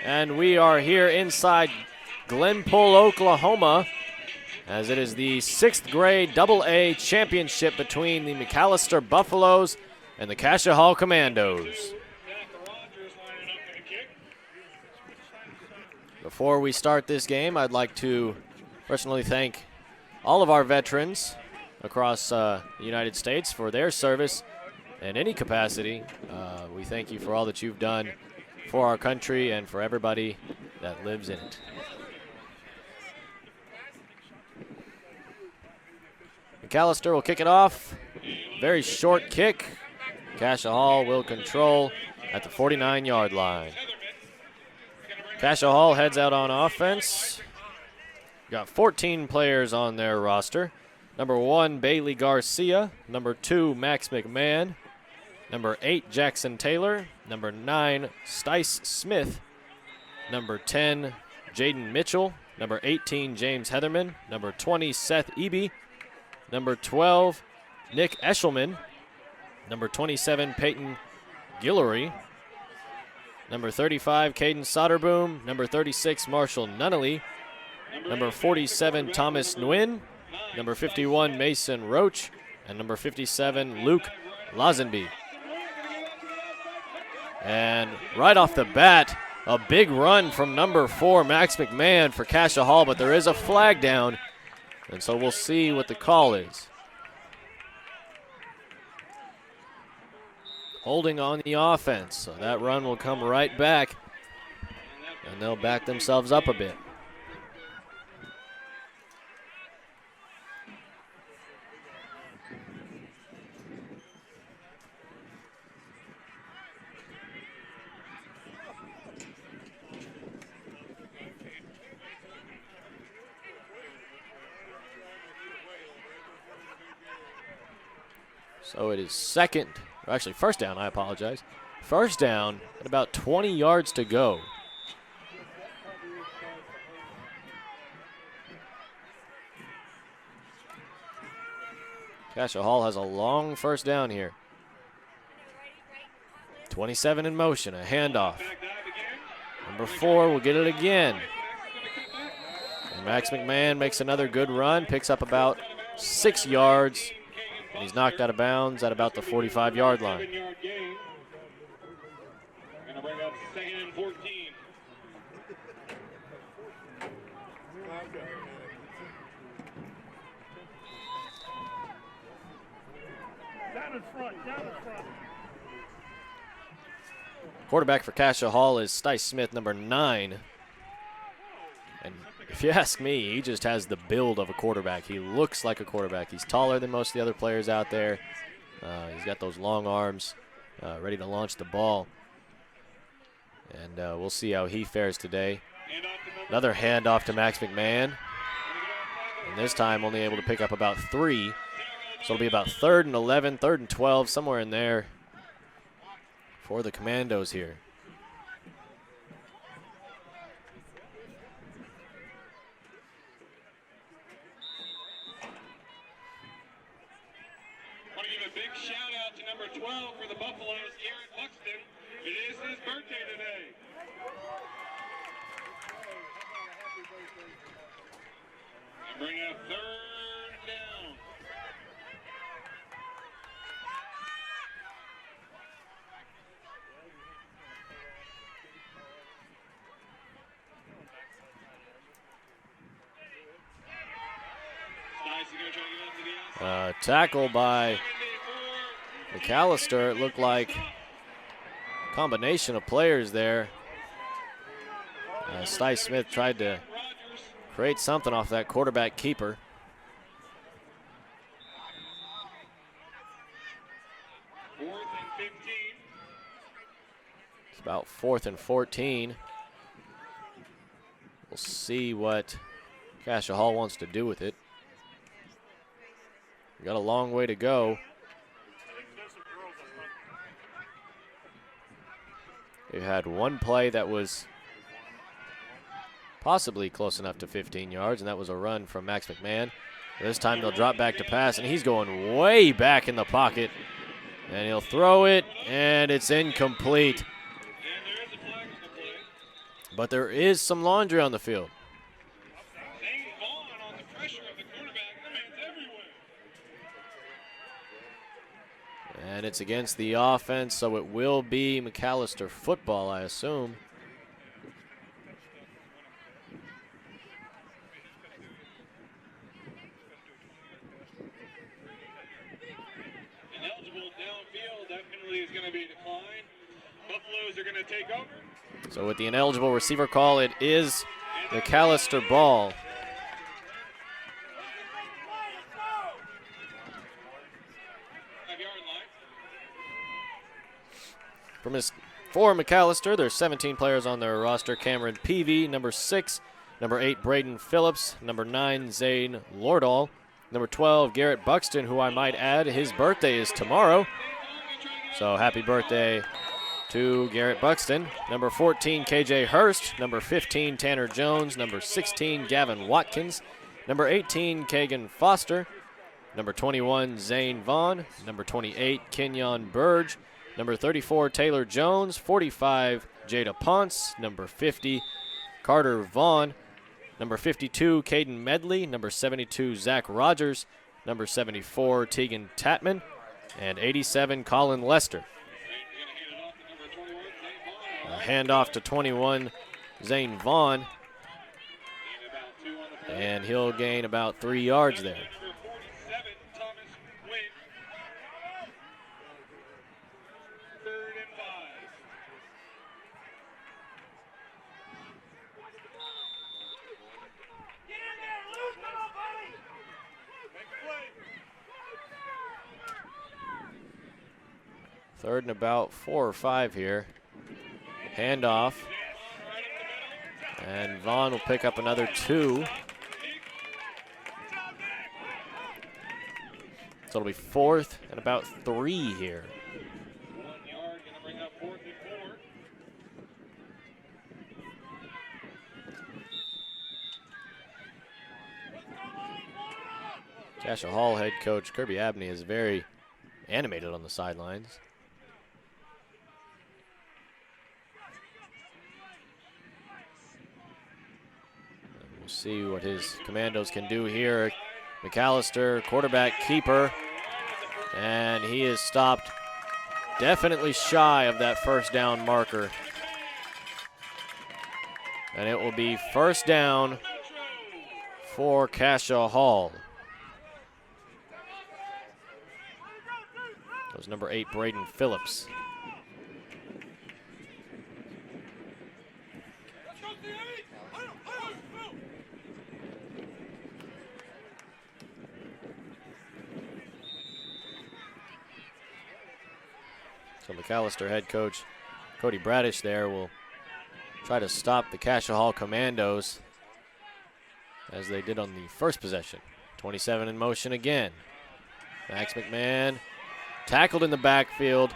And we are here inside Glenpool, Oklahoma, as it is the 6th grade AA championship between the McAlester Buffaloes and the Cascia Hall Commandos. Before we start this game, I'd like to personally thank all of our veterans across the United States for their service in any capacity. We thank you for all that you've done for our country and for everybody that lives in it. McAlester will kick it off. Very short kick. Cascia Hall will control at the 49-yard line. Cascia Hall heads out on offense. Got 14 players on their roster. Number 1, Bailey Garcia. Number 2, Max McMahon. Number 8, Jackson Taylor. Number 9, Stice Smith. Number 10, Jaden Mitchell. Number 18, James Heatherman. Number 20, Seth Eby. Number 12, Nick Eshelman. Number 27, Peyton Guillory. Number 35, Caden Soderboom. Number 36, Marshall Nunnally. Number 47, Thomas Nguyen. Number 51, Mason Roach. And number 57, Luke Lazenby. And right off the bat, a big run from number 4, Max McMahon, for Cascia Hall, but there is a flag down, and so we'll see what the call is. Holding on the offense, so that run will come right back, and they'll back themselves up a bit. So it is first down, I apologize. First down at about 20 yards to go. Cascia Hall has a long first down here. 27 in motion, a handoff. Number 4 will get it again. And Max McMahon makes another good run, picks up about 6 yards. He's knocked out of bounds at about the 45-yard line. Quarterback for Cascia Hall is Stice Smith, number 9. And if you ask me, he just has the build of a quarterback. He looks like a quarterback. He's taller than most of the other players out there. He's got those long arms, ready to launch the ball. And we'll see how he fares today. Another handoff to Max McMahon. And this time only able to pick up about 3. So it'll be about 3rd and 11, 3rd and 12, somewhere in there for the Commandos here. Big shout out to number 12 for the Buffaloes, Garrett Buxton. It is his birthday today. And bring up 3rd down. Nice, you're going to try to get up to the outside. Tackle by McAlester. It looked like a combination of players there. Stice Smith tried to create something off that quarterback keeper. It's about 4th and 14. We'll see what Cascia Hall wants to do with it. We got a long way to go. We had one play that was possibly close enough to 15 yards, and that was a run from Max McMahon. This time they'll drop back to pass, and he's going way back in the pocket. And he'll throw it, and it's incomplete. But there is some laundry on the field. Zane Vaughn on the pressure of the quarterback. The man's everywhere. And it's against the offense, so it will be McAlester football, I assume. Ineligible downfield. That penalty is going to be declined. Buffaloes are going to take over. So with the ineligible receiver call, it is McAlester ball. For McAlester, there's 17 players on their roster. Cameron Peavy, number 6. Number 8, Braden Phillips. Number 9, Zane Lordahl. Number 12, Garrett Buxton, who I might add, his birthday is tomorrow. So happy birthday to Garrett Buxton. Number 14, KJ Hurst. Number 15, Tanner Jones. Number 16, Gavin Watkins. Number 18, Kagan Foster. Number 21, Zane Vaughn. Number 28, Kenyon Burge. Number 34, Taylor Jones. 45, Jada Ponce. Number 50, Carter Vaughn. Number 52, Caden Medley. Number 72, Zach Rogers. Number 74, Tegan Tatman. And 87, Colin Lester. A handoff to 21, Zane Vaughn. And he'll gain about 3 yards there. Third and about 4 or 5 here. Handoff. And Vaughn will pick up another 2. So it'll be 4th and about 3 here. 1 yard, going to bring up 4th and 4. Cascia Hall head coach Kirby Abney is very animated on the sidelines. We'll see what his Commandos can do here. McAlester, quarterback keeper, and he is stopped definitely shy of that first down marker. And it will be first down for Cascia Hall. That was number 8, Braden Phillips. So McAlester head coach Cody Bradish there will try to stop the Cascia Hall Commandos as they did on the first possession. 27 in motion again. Max McMahon tackled in the backfield,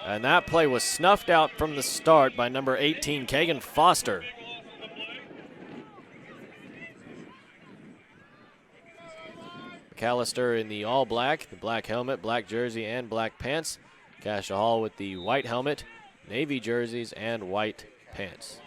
and that play was snuffed out from the start by number 18, Kagan Foster. McAlester in the all black, the black helmet, black jersey, and black pants. Cascia Hall with the white helmet, navy jerseys, and white pants.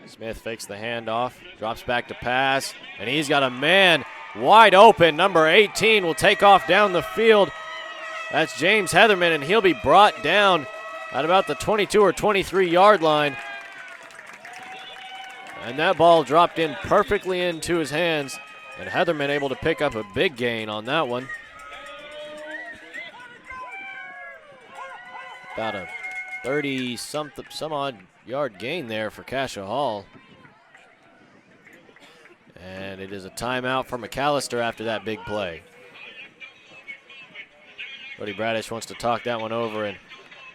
Smith fakes the handoff, drops back to pass, and he's got a man wide open. Number 18 will take off down the field. That's James Heatherman, and he'll be brought down at about the 22 or 23-yard line. And that ball dropped in perfectly into his hands, and Heatherman able to pick up a big gain on that one. About a 30-some odd yard gain there for Cascia Hall. And it is a timeout for McAlester after that big play. Cody Bradish wants to talk that one over and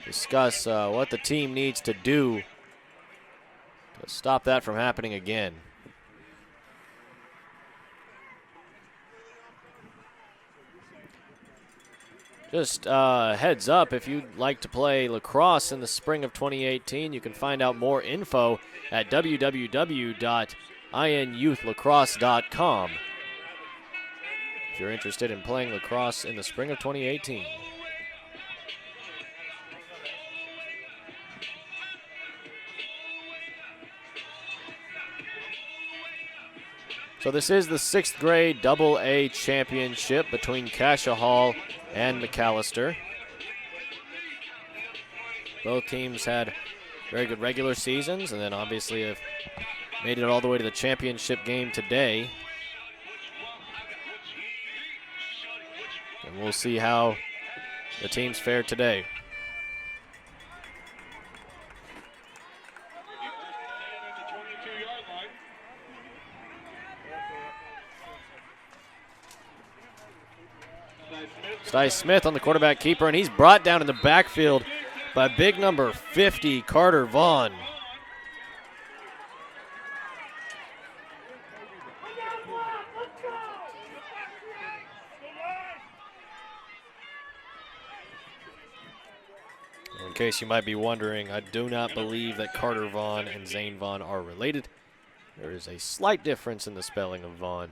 discuss what the team needs to do to stop that from happening again. Just heads up, if you'd like to play lacrosse in the spring of 2018, you can find out more info at www.inyouth.lacrosse.com if you're interested in playing lacrosse in the spring of 2018. So this is the 6th grade AA championship between Cascia Hall and McAlester. Both teams had very good regular seasons and then obviously have made it all the way to the championship game today. And we'll see how the teams fare today. Styce Smith on the quarterback keeper, and he's brought down in the backfield by big number 50, Carter Vaughn. In case you might be wondering, I do not believe that Carter Vaughn and Zane Vaughn are related. There is a slight difference in the spelling of Vaughn.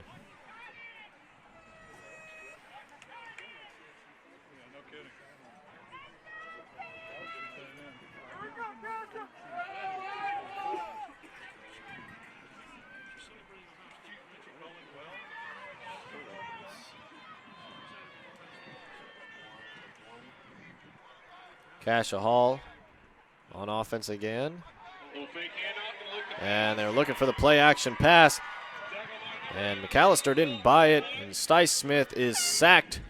Cascia Hall on offense again. And they're looking for the play action pass. And McAlester didn't buy it. And Styce Smith is sacked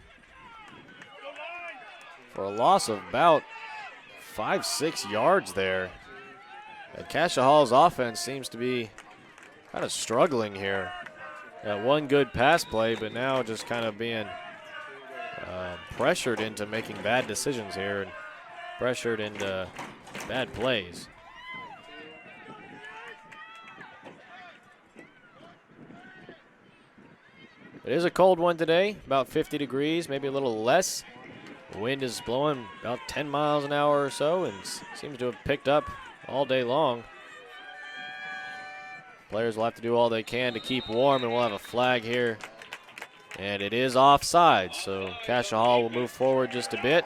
for a loss of about 5-6 yards there. And Cascia Hall's offense seems to be kind of struggling here. Got one good pass play, but now just kind of being pressured into making bad decisions here. And pressured into bad plays. It is a cold one today, about 50 degrees, maybe a little less. The wind is blowing about 10 miles an hour or so and seems to have picked up all day long. Players will have to do all they can to keep warm, and we'll have a flag here. And it is offside, so Cascia Hall will move forward just a bit.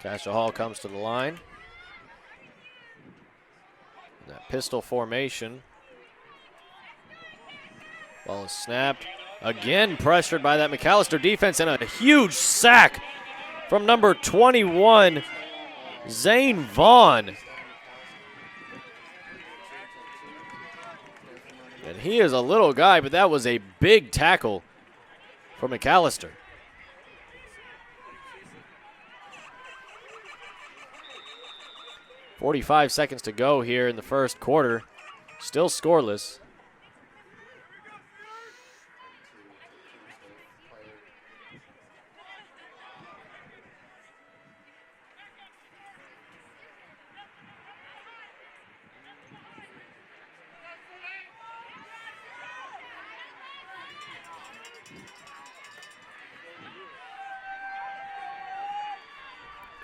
Cascia Hall comes to the line. That pistol formation. Ball is snapped. Again pressured by that McAlester defense, and a huge sack from number 21, Zane Vaughn. And he is a little guy, but that was a big tackle for McAlester. 45 seconds to go here in the first quarter. Still scoreless.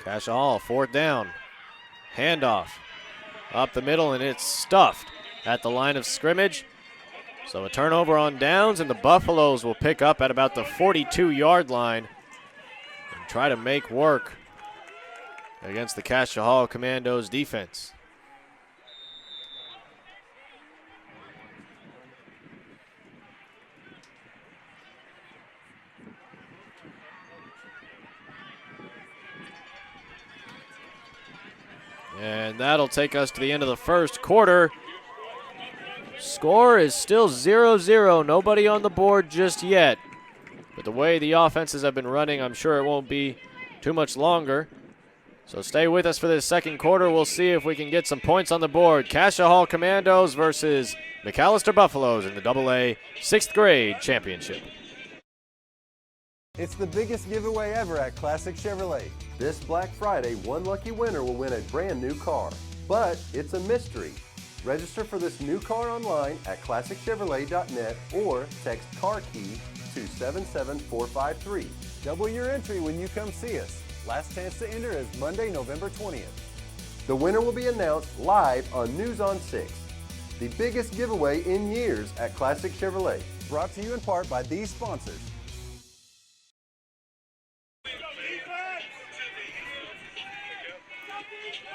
Cascia Hall, 4th down. Handoff up the middle, and it's stuffed at the line of scrimmage. So a turnover on downs, and the Buffaloes will pick up at about the 42-yard line and try to make work against the Cascia Hall Commandos defense. And that'll take us to the end of the first quarter. Score is still 0-0. Nobody on the board just yet. But the way the offenses have been running, I'm sure it won't be too much longer. So stay with us for this second quarter. We'll see if we can get some points on the board. Cascia Hall Commandos versus McAlester Buffaloes in the AA 6th grade championship. It's the biggest giveaway ever at Classic Chevrolet. This Black Friday, one lucky winner will win a brand new car. But it's a mystery. Register for this new car online at ClassicChevrolet.net or text CAR KEY to 77453. Double your entry when you come see us. Last chance to enter is Monday, November 20th. The winner will be announced live on News on 6. The biggest giveaway in years at Classic Chevrolet. Brought to you in part by these sponsors.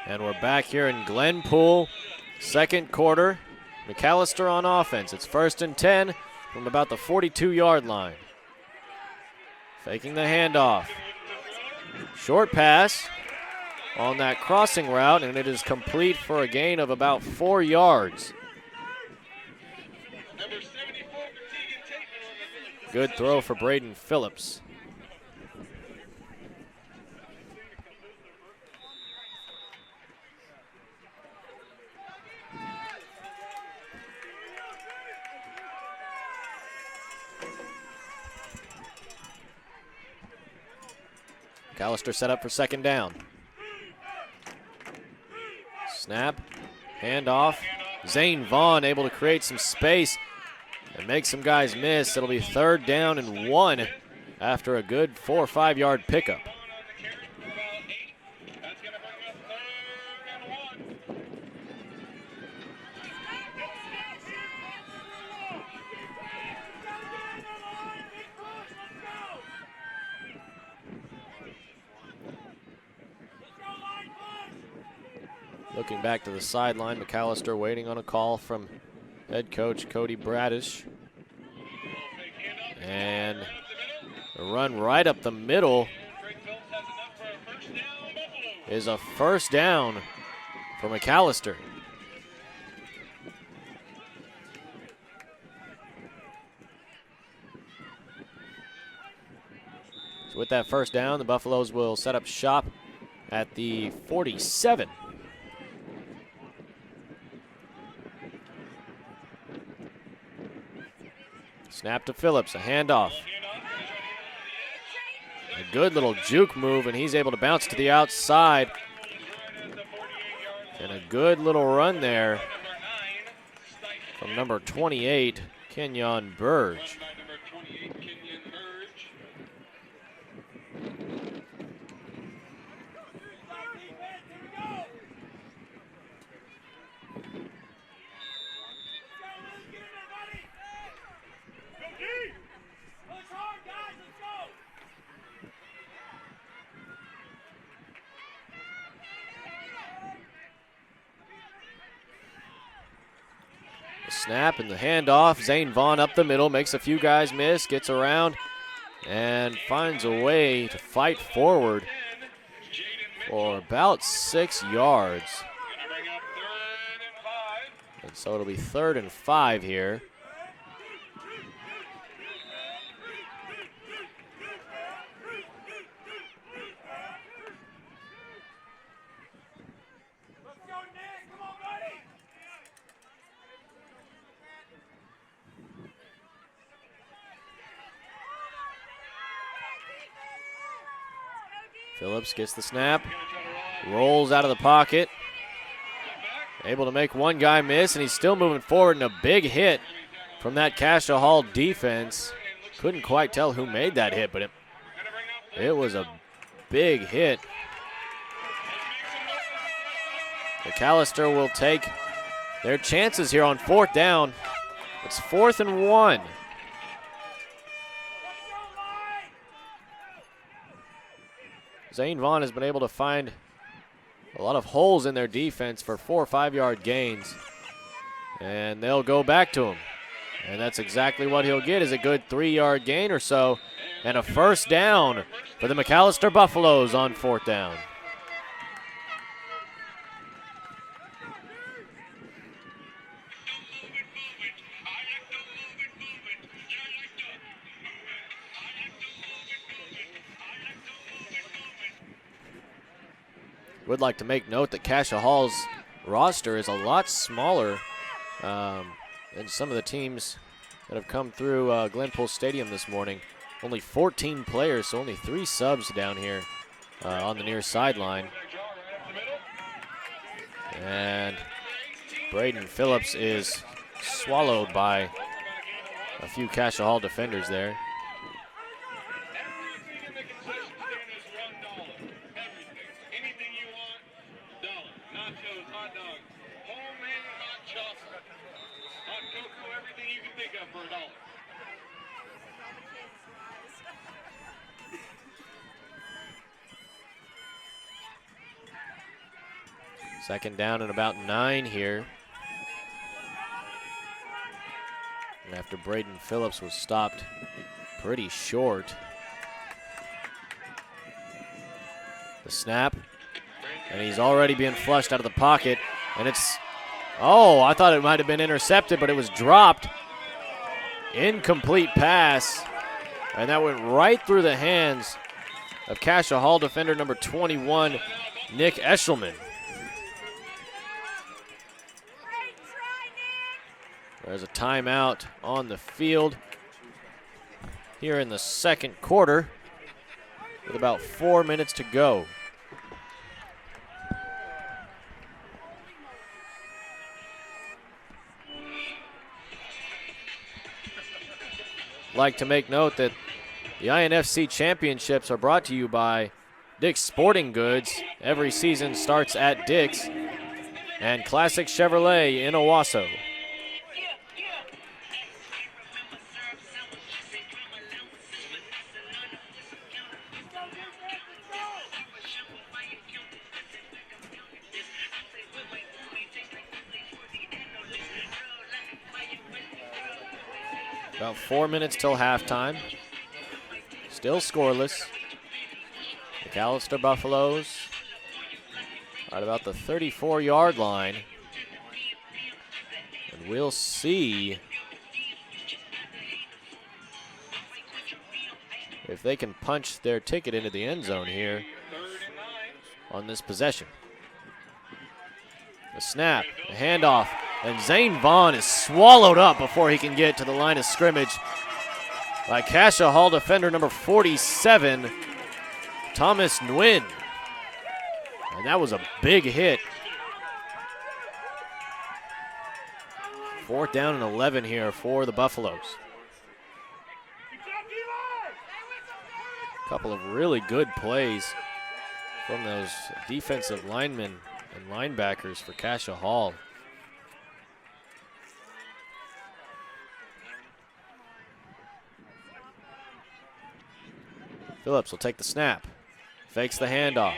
And we're back here in Glenpool, second quarter. McAlester on offense. It's 1st and 10 from about the 42-yard line. Faking the handoff. Short pass on that crossing route, and it is complete for a gain of about 4 yards. Good throw for Braden Phillips. McAlester set up for second down. Snap, handoff. Zane Vaughn able to create some space and make some guys miss. It'll be 3rd down and 1 after a good 4 or 5 yard pickup. Looking back to the sideline, McAlester waiting on a call from head coach Cody Bradish. And a run right up the middle is a 1st down for McAlester. So with that 1st down, the Buffaloes will set up shop at the 47. Snap to Phillips, a handoff. A good little juke move, and he's able to bounce to the outside. And a good little run there from number 28, Kenyon Burge. Snap and the handoff. Zane Vaughn up the middle, makes a few guys miss, gets around, and finds a way to fight forward for about 6 yards. And so it'll be 3rd and 5 here. Phillips gets the snap, rolls out of the pocket, able to make one guy miss, and he's still moving forward, and a big hit from that Cascia Hall defense. Couldn't quite tell who made that hit, but it was a big hit. McAlester will take their chances here on 4th down. It's 4th and 1. Zane Vaughn has been able to find a lot of holes in their defense for 4 or 5 yard gains. And they'll go back to him. And that's exactly what he'll get, is a good 3 yard gain or so. And a 1st down for the McAlester Buffaloes on 4th down. would like to make note that Cascia Hall's roster is a lot smaller than some of the teams that have come through Glenpool Stadium this morning. Only 14 players, so only 3 subs down here on the near sideline. And Braden Phillips is swallowed by a few Cascia Hall defenders there. Everything in the concession stand is $1. Everything. Anything you want, $1. Nachos, hot dogs, homemade hot chocolate, hot cocoa, everything you can think of for $1. Second down and about 9 here. And after Braden Phillips was stopped pretty short. The snap, and he's already being flushed out of the pocket, and it's, oh, I thought it might have been intercepted, but it was dropped. Incomplete pass, and that went right through the hands of Cascia Hall defender number 21, Nick Eshelman. There's a timeout on the field here in the second quarter with about 4 minutes to go. Like to make note that the INFC championships are brought to you by Dick's Sporting Goods. Every season starts at Dick's and Classic Chevrolet in Owasso. About 4 minutes till halftime. Still scoreless. McAlester Buffaloes at about the 34-yard line. And we'll see if they can punch their ticket into the end zone here on this possession. The snap, the handoff, and Zane Vaughn is swallowed up before he can get to the line of scrimmage by Cascia Hall defender number 47, Thomas Nguyen. And that was a big hit. 4th down and 11 here for the Buffaloes. A couple of really good plays from those defensive linemen and linebackers for Cascia Hall. Phillips will take the snap, fakes the handoff,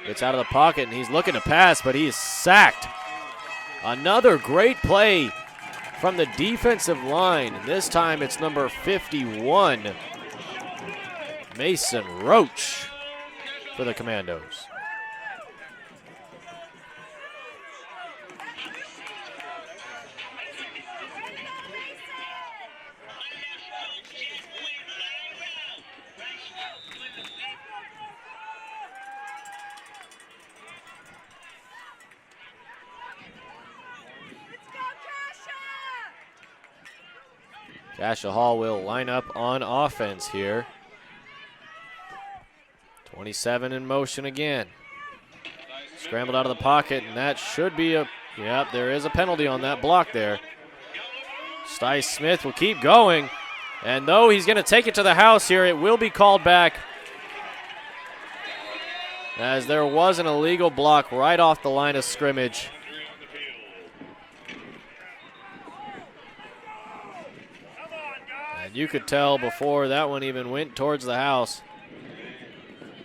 gets out of the pocket, and he's looking to pass, but he is sacked. Another great play from the defensive line. This time it's number 51, Mason Roach, for the Commandos. Cascia Hall will line up on offense here. 27 in motion again. Scrambled out of the pocket, and that should be a, yep, there is a penalty on that block there. Stice Smith will keep going, and though he's going to take it to the house here, it will be called back, as there was an illegal block right off the line of scrimmage. And you could tell before that one even went towards the house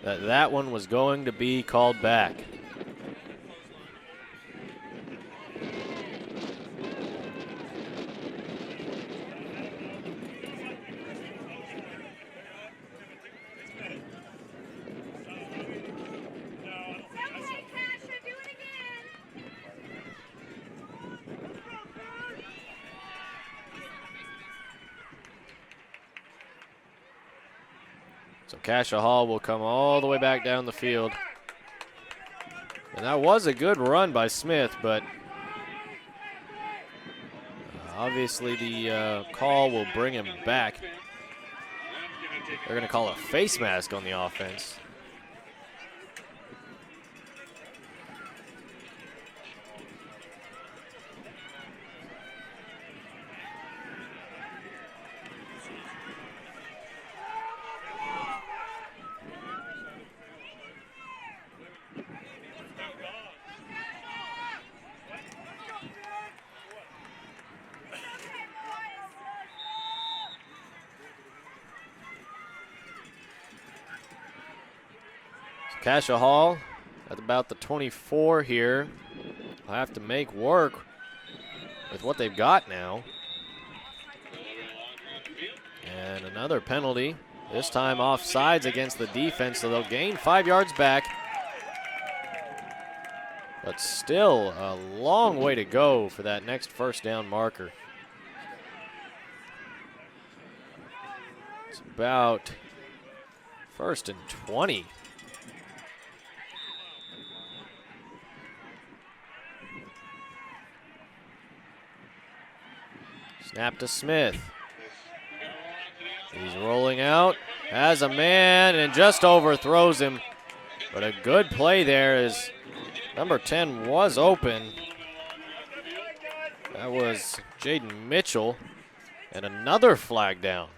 that that one was going to be called back. So Cascia Hall will come all the way back down the field. And that was a good run by Smith, but obviously the call will bring him back. They're going to call a face mask on the offense. Cascia Hall at about the 24 here. Will have to make work with what they've got now. And another penalty, this time offsides against the defense, so they'll gain 5 yards back. But still a long way to go for that next first down marker. It's about 1st and 20. Snap to Smith. He's rolling out, has a man, and just overthrows him. But a good play there as number 10 was open. That was Jaden Mitchell. And another flag down.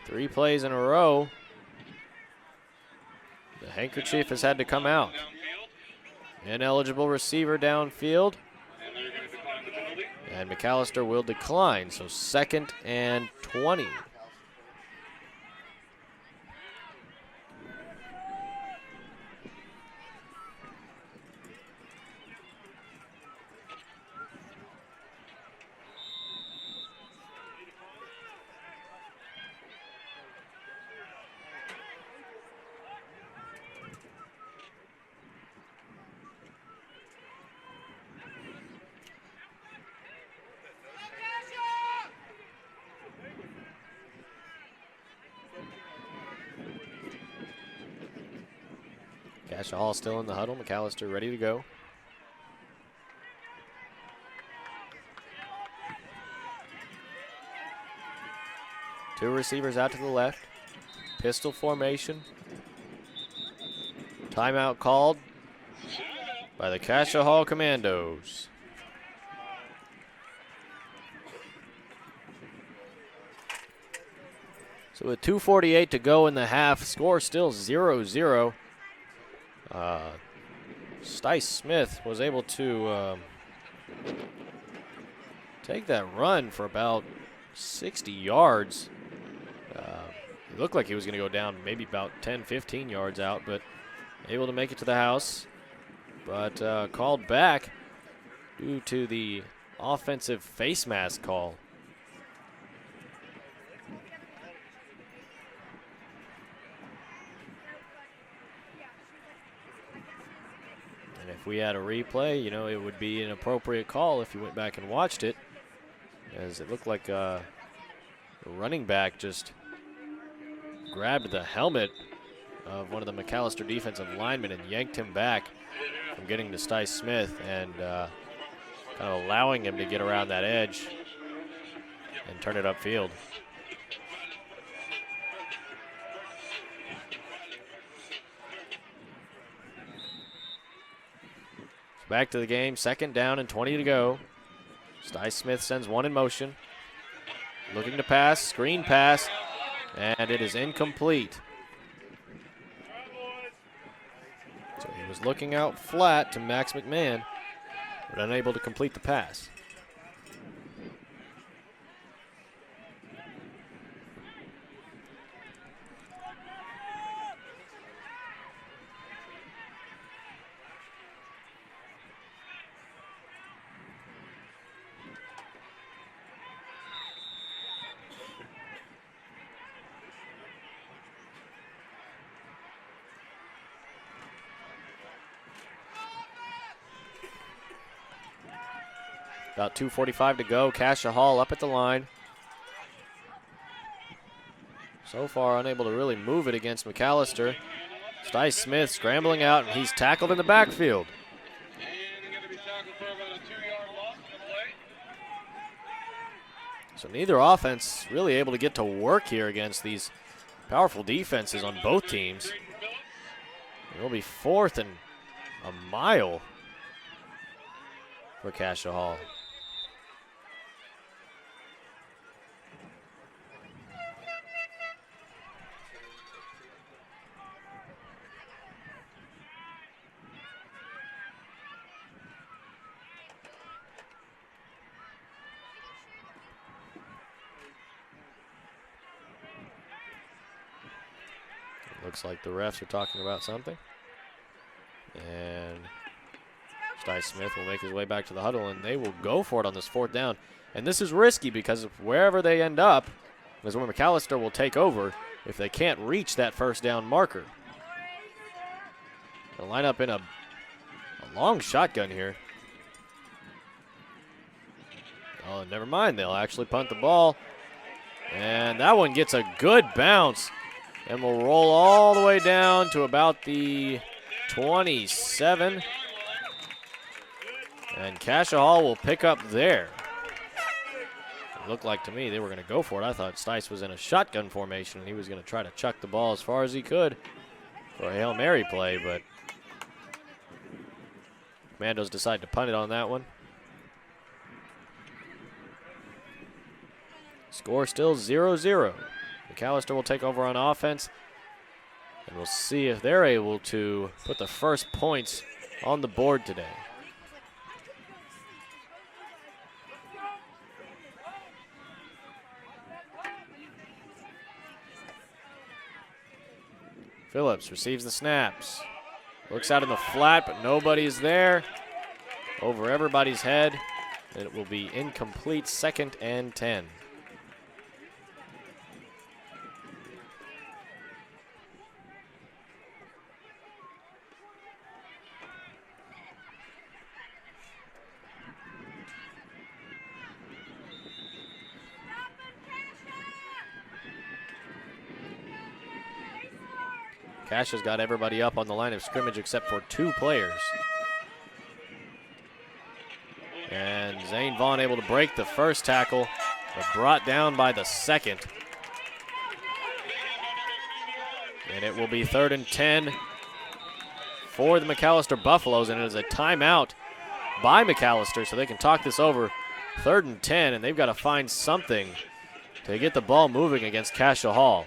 3 plays in a row. The handkerchief has had to come out. Ineligible receiver downfield. And McAlester will decline, so 2nd and 20. Cascia Hall still in the huddle. McAlester ready to go. Two receivers out to the left. Pistol formation. Timeout called by the Cascia Hall Commandos. So with 2:48 to go in the half, score still 0-0. Stice Smith was able to take that run for about 60 yards. It looked like he was going to go down maybe about 10, 15 yards out, but able to make it to the house. But called back due to the offensive face mask call. And if we had a replay, you know, it would be an appropriate call if you went back and watched it, as it looked like the running back just grabbed the helmet of one of the McAlester defensive linemen and yanked him back from getting to Stice Smith, and kind of allowing him to get around that edge and turn it upfield. Back to the game, 2nd down and 20 to go. Stice Smith sends one in motion. Looking to pass, screen pass, and it is incomplete. So he was looking out flat to Max McMahon, but unable to complete the pass. About 2:45 to go. Cascia Hall up at the line. So far unable to really move it against McAlester. Stice Smith scrambling out, and he's tackled in the backfield. And going to be tackled for about a 2-yard loss in the play. So neither offense really able to get to work here against these powerful defenses on both teams. It'll be 4th and a mile for Cascia Hall. Looks like the refs are talking about something. And Stice Smith will make his way back to the huddle, and they will go for it on this 4th down. And this is risky because if wherever they end up is where McAlester will take over if they can't reach that 1st down marker. They'll line up in a long shotgun here. Oh, never mind. They'll actually punt the ball. And that one gets a good bounce. And we'll roll all the way down to about the 27. And Cascia Hall will pick up there. It looked like to me they were going to go for it. I thought Stice was in a shotgun formation and he was going to try to chuck the ball as far as he could for a Hail Mary play, but Commandos decide to punt it on that one. Score still 0-0. McAlester will take over on offense, and we'll see if they're able to put the first points on the board today. Phillips receives the snaps. Looks out in the flat, but nobody's there. Over everybody's head, and it will be incomplete, 2nd and 10. Cascia's got everybody up on the line of scrimmage except for 2 players. And Zane Vaughn able to break the first tackle, but brought down by the 2nd. And it will be 3rd and 10 for the McAlester Buffaloes, and it is a timeout by McAlester so they can talk this over. 3rd and 10, and they've got to find something to get the ball moving against Cascia Hall.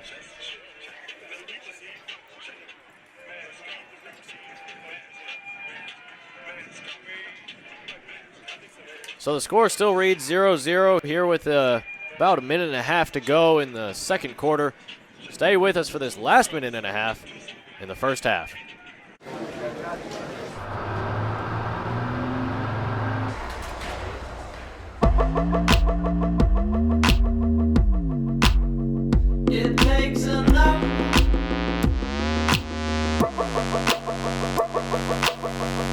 So the score still reads 0-0 here with about a minute and a half to go in the 2nd quarter. Stay with us for this last minute and a half in the 1st half. It takes a lot.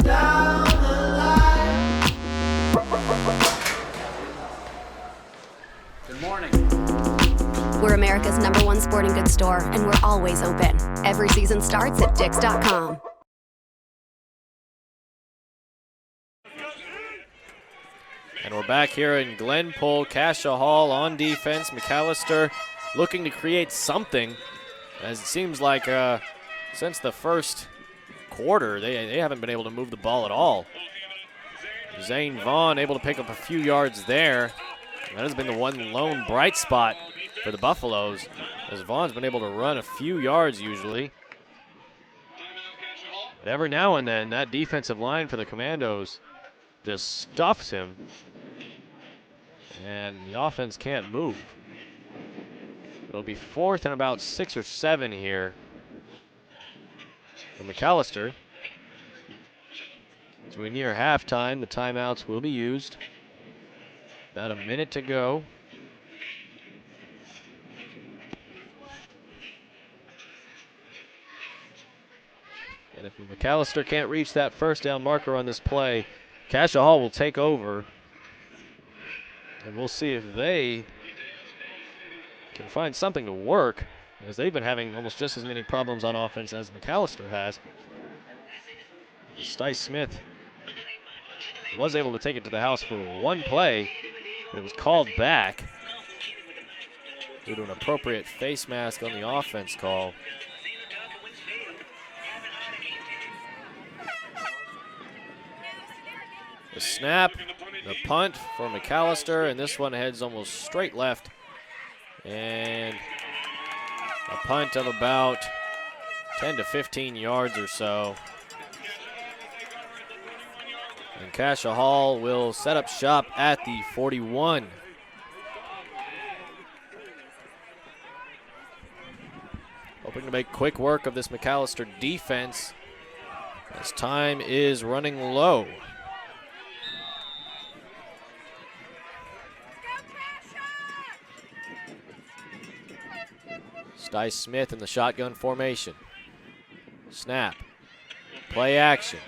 Down the line. Good morning. We're America's #1 sporting goods store, and we're always open. Every season starts at Dix.com. And we're back here in Glenpool. Cascia Hall on defense. McAlester looking to create something, as it seems like since the 1st quarter, they haven't been able to move the ball at all. Zane Vaughn able to pick up a few yards there. That has been the one lone bright spot for the Buffaloes, as Vaughn's been able to run a few yards usually. But every now and then, that defensive line for the Commandos just stuffs him, and the offense can't move. It'll be 4th and about 6 or 7 here for McAlester. As we near halftime, the timeouts will be used. About a minute to go. And if McAlester can't reach that 1st down marker on this play, Cascia Hall will take over. And we'll see if they can find something to work Because they've been having almost just as many problems on offense as McAlester has. Stice Smith was able to take it to the house for one play. It was called back due to an appropriate face mask on the offense call. The snap, the punt for McAlester, and this one heads almost straight left. And a punt of about 10 to 15 yards or so. And Cascia Hall will set up shop at the 41. Hoping to make quick work of this McAlester defense as time is running low. Stice Smith in the shotgun formation. Snap. Play action.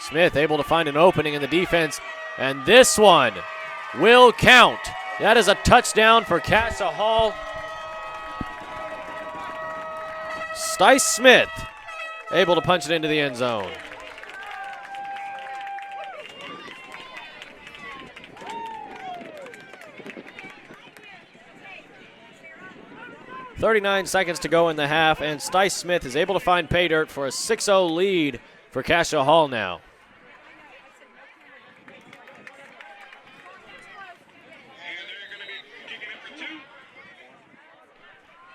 Smith able to find an opening in the defense, and this one will count. That is a touchdown for Cascia Hall. Stice Smith able to punch it into the end zone. .39 seconds to go in the half, and Stice Smith is able to find pay dirt for a 6-0 lead for Cascia Hall now.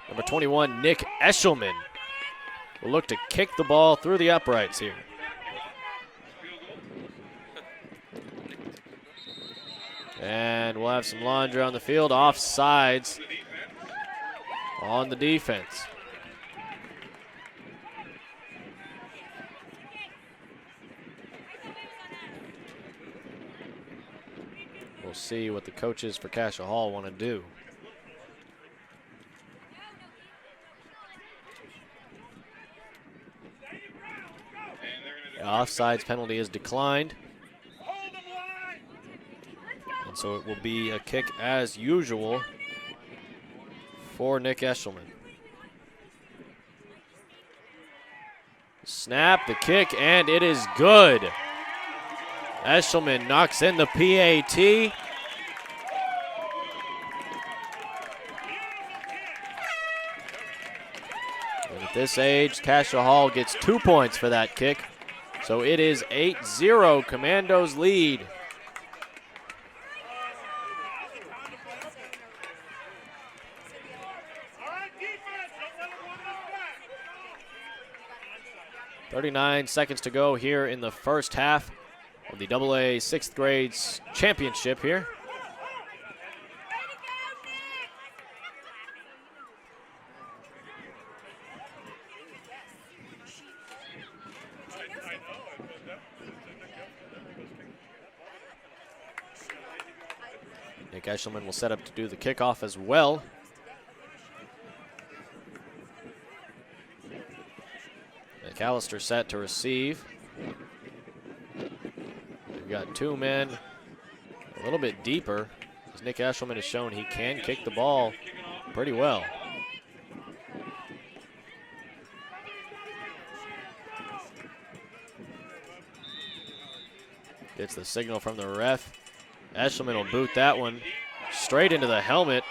Number 21, Nick Eshelman, will look to kick the ball through the uprights here. And we'll have some laundry on the field, offsides on the defense. We'll see what the coaches for Cascia Hall want to do. The offsides penalty is declined. And so it will be a kick as usual for Nick Eshelman. Snap, the kick, and it is good. Eshelman knocks in the PAT. And at this age, Cascia Hall gets 2 points for that kick. So it is 8-0, Commandos lead. .39 seconds to go here in the first half of the AA 6th grade championship here. Nick Eshelman will set up to do the kickoff as well. McAlester set to receive. We've got two men a little bit deeper, as Nick Eshelman has shown he can kick the ball pretty well. Gets the signal from the ref. Eshelman will boot that one straight into the helmet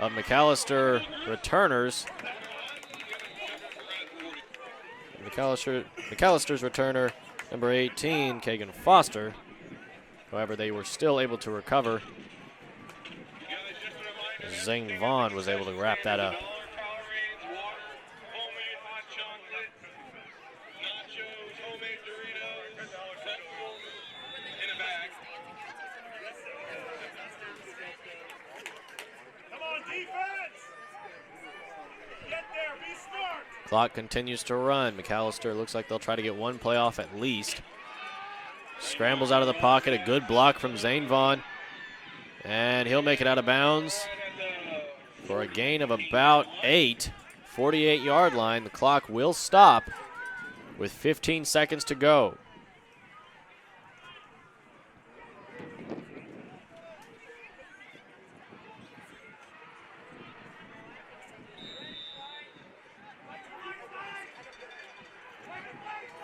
of McAlester returners. McAllister's returner, number 18, Kagan Foster. However, they were still able to recover. Zane Vaughn was able to wrap that up. Clock continues to run. McAlester looks like they'll try to get one play off at least. Scrambles out of the pocket, a good block from Zane Vaughn. And he'll make it out of bounds for a gain of about 8. 48-yard line. The clock will stop with 15 seconds to go.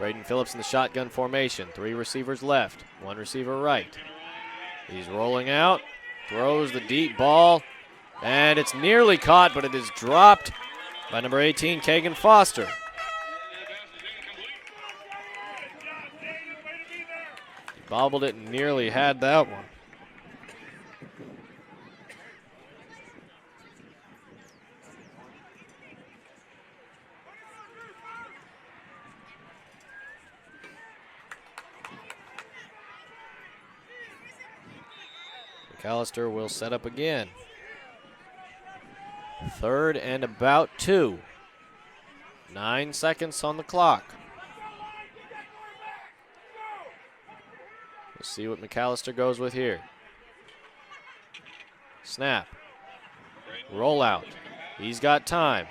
Braden Phillips in the shotgun formation. 3 receivers left, 1 receiver right. He's rolling out, throws the deep ball, and it's nearly caught, but it is dropped by number 18, Kagan Foster. He bobbled it and nearly had that one. McAlester will set up again. 3rd and about 2. 9 seconds on the clock. We'll see what McAlester goes with here. Snap. Rollout. He's got time.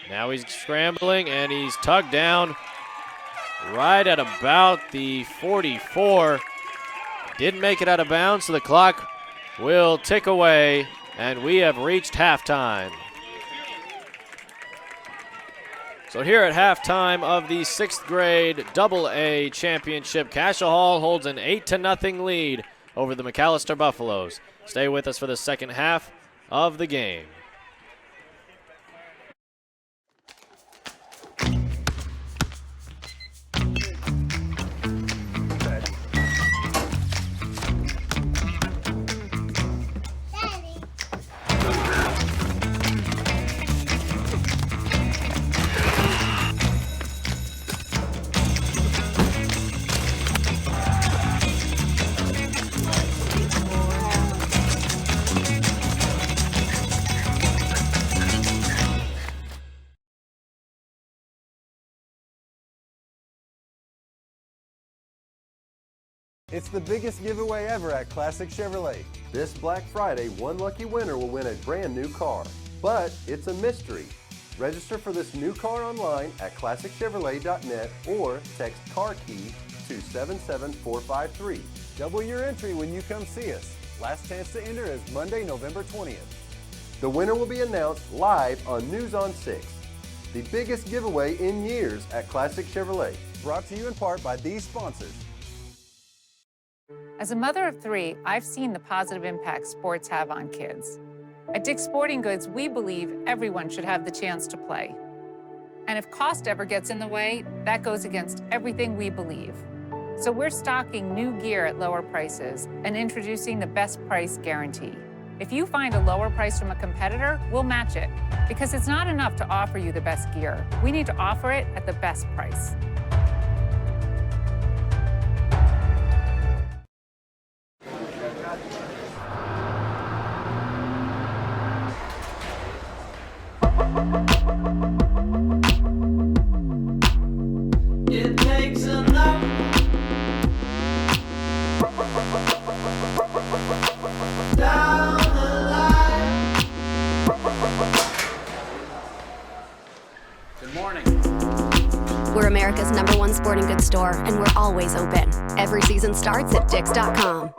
Now he's scrambling and he's tugged down right at about the 44. Didn't make it out of bounds, so the clock will tick away, and we have reached halftime. So here at halftime of the 6th grade AA championship, Cascia Hall holds an 8-0 lead over the McAlester Buffaloes. Stay with us for the second half of the game. It's the biggest giveaway ever at Classic Chevrolet. This Black Friday, one lucky winner will win a brand new car. But it's a mystery. Register for this new car online at ClassicChevrolet.net or text CAR KEY to 77453. Double your entry when you come see us. Last chance to enter is Monday, November 20th. The winner will be announced live on News on 6. The biggest giveaway in years at Classic Chevrolet. Brought to you in part by these sponsors. As a mother of 3, I've seen the positive impact sports have on kids. At Dick's Sporting Goods, we believe everyone should have the chance to play. And if cost ever gets in the way, that goes against everything we believe. So we're stocking new gear at lower prices and introducing the best price guarantee. If you find a lower price from a competitor, we'll match it. Because it's not enough to offer you the best gear. We need to offer it at the best price. It takes enough. Down the line. Good morning. We're America's #1 sporting goods store, and we're always open. Every season starts at Dicks.com.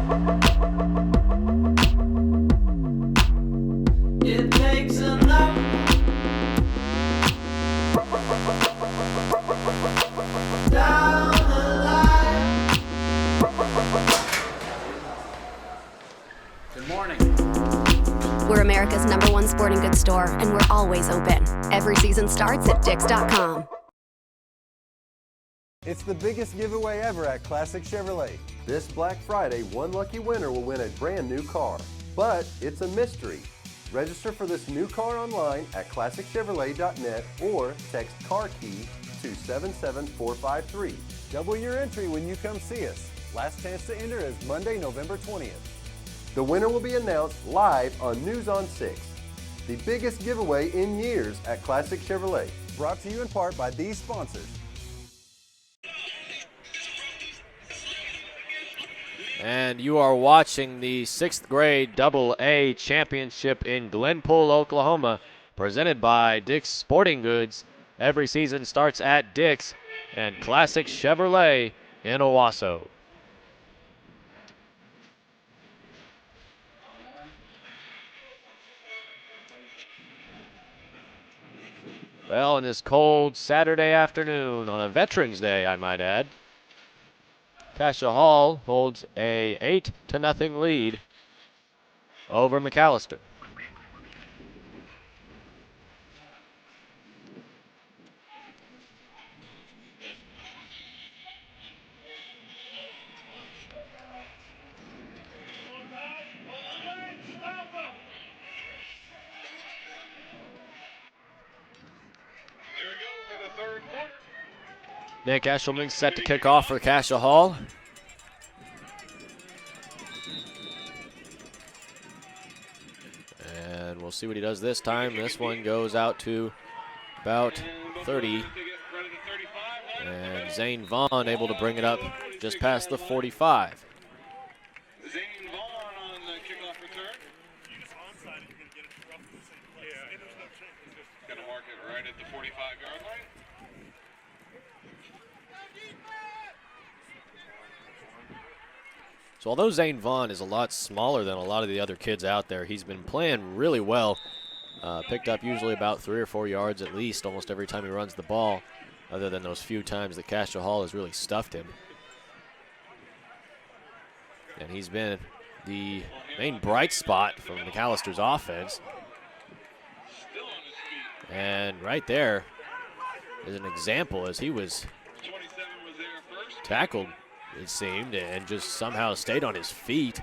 It takes enough. Down the line. Good morning. We're America's #1 sporting goods store, and we're always open. Every season starts at Dix.com. It's the biggest giveaway ever at Classic Chevrolet. This Black Friday, one lucky winner will win a brand new car. But it's a mystery. Register for this new car online at ClassicChevrolet.net or text CAR KEY to 77453. Double your entry when you come see us. Last chance to enter is Monday, November 20th. The winner will be announced live on News on 6. The biggest giveaway in years at Classic Chevrolet. Brought to you in part by these sponsors. And you are watching the 6th grade AA championship in Glenpool, Oklahoma, presented by Dick's Sporting Goods. Every season starts at Dick's and Classic Chevrolet in Owasso. Well, on this cold Saturday afternoon, on a Veterans Day, I might add, Cascia Hall holds a 8-0 lead over McAlester. Nick Eshelman set to kick off for Cascia Hall. And we'll see what he does this time. This one goes out to about 30. And Zane Vaughn able to bring it up just past the 45. Zane Vaughn on the kickoff return. Going to mark it right at the 45-yard line. So although Zane Vaughn is a lot smaller than a lot of the other kids out there, he's been playing really well. Picked up usually about 3 or 4 yards at least almost every time he runs the ball, other than those few times that Cascia Hall has really stuffed him. And he's been the main bright spot from McAllister's offense. And right there is an example as he was tackled, it seemed, and just somehow stayed on his feet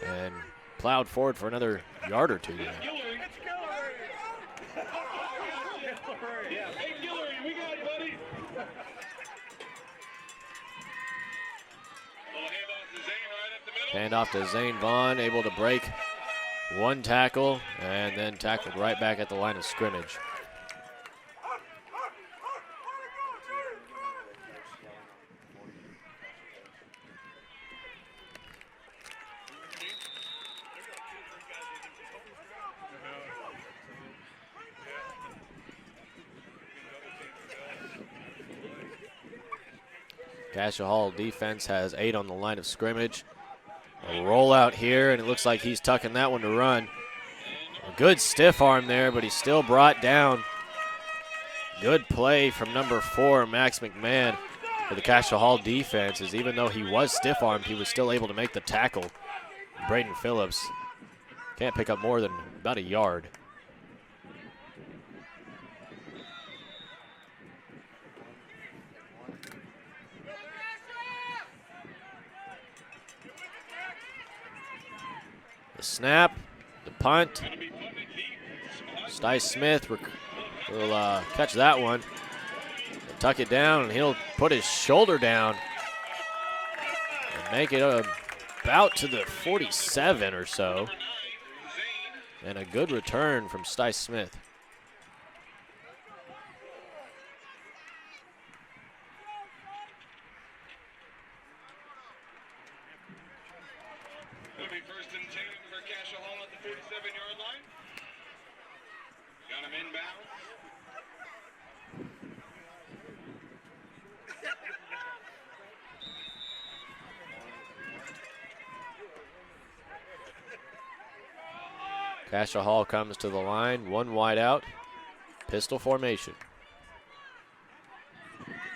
and plowed forward for another yard or two there. Handoff to Zane Vaughn, able to break one tackle and then tackled right back at the line of scrimmage. Cascia Hall defense has 8 on the line of scrimmage. A rollout here, and it looks like he's tucking that one to run. A good stiff arm there, but he's still brought down. Good play from number 4, Max McMahon, for the Cascia Hall defense, as even though he was stiff-armed, he was still able to make the tackle. Braden Phillips can't pick up more than about a yard. The snap, the punt. Stice Smith will catch that one. He'll tuck it down, and he'll put his shoulder down and make it about to the 47 or so. And a good return from Stice Smith. It'll be 1st and 10 for Cascia Hall at the 47-yard line. Got him inbound. Cascia Hall comes to the line, one wide out, pistol formation.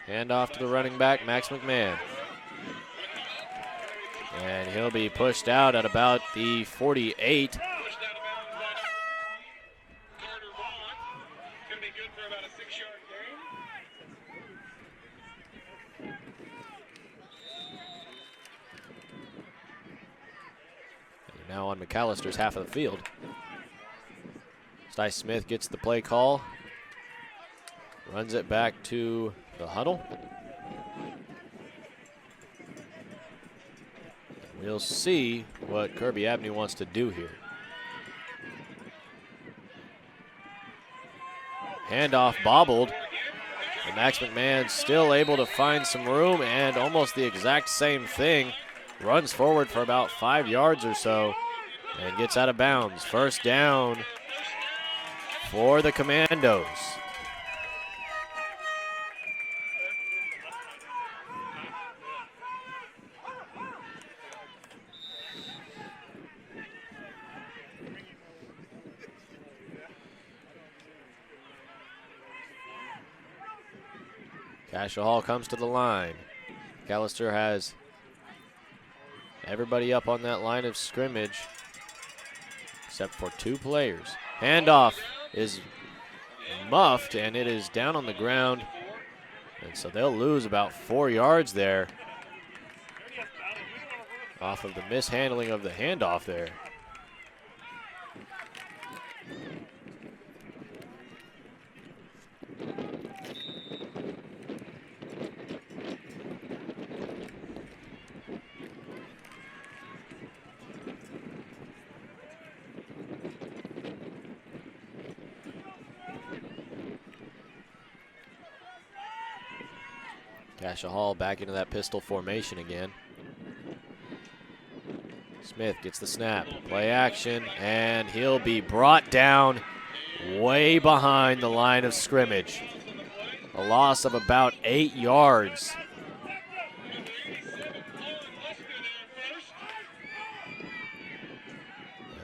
Hand off to the running back, Max McMahon. And he'll be pushed out at about the 48. Pushed out of bounds by Carter Vaughn. Gonna be good for about a 6-yard gain. And now on McAllister's half of the field. Cy Smith gets the play call. Runs it back to the huddle. We'll see what Kirby Avenue wants to do here. Handoff bobbled. And Max McMahon still able to find some room and almost the exact same thing. Runs forward for about 5 yards or so and gets out of bounds. First down for the Commandos. Cascia Hall comes to the line. McAlester has everybody up on that line of scrimmage except for 2 players. Handoff is muffed and it is down on the ground. And so they'll lose about 4 yards there off of the mishandling of the handoff there. Cascia Hall back into that pistol formation again. Smith gets the snap, play action, and he'll be brought down way behind the line of scrimmage. A loss of about 8 yards.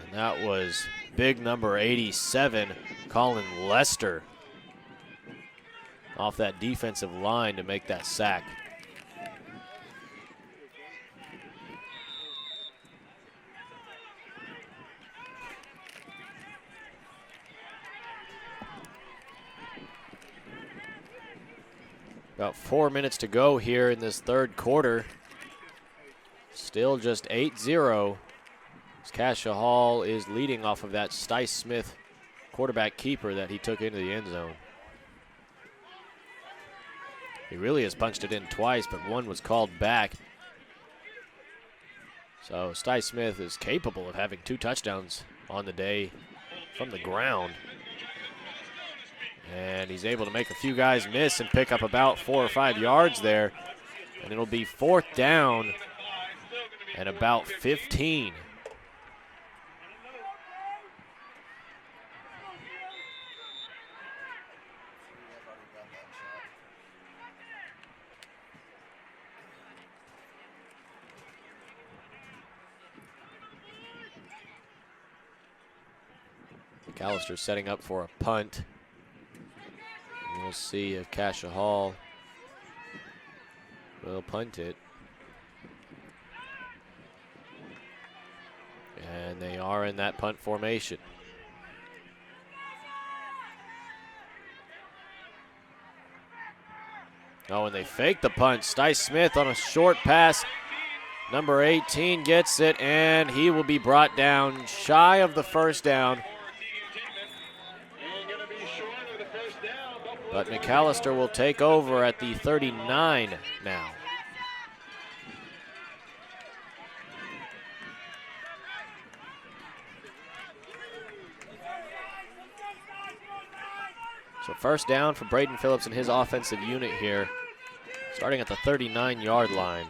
And that was big number 87, Colin Lester, off that defensive line to make that sack. About 4 minutes to go here in this third quarter. Still just 8-0. As Cascia Hall is leading off of that Stice Smith quarterback keeper that he took into the end zone. He really has punched it in twice, but one was called back. So Stice Smith is capable of having 2 touchdowns on the day from the ground. And he's able to make a few guys miss and pick up about 4 or 5 yards there. And it'll be 4th down and about 15. McAlester setting up for a punt. And we'll see if Cascia Hall will punt it. And they are in that punt formation. Oh, and they fake the punt. Stice Smith on a short pass. Number 18 gets it, and he will be brought down shy of the first down. But McAlester will take over at the 39 now. So first down for Braden Phillips and his offensive unit here, starting at the 39-yard line.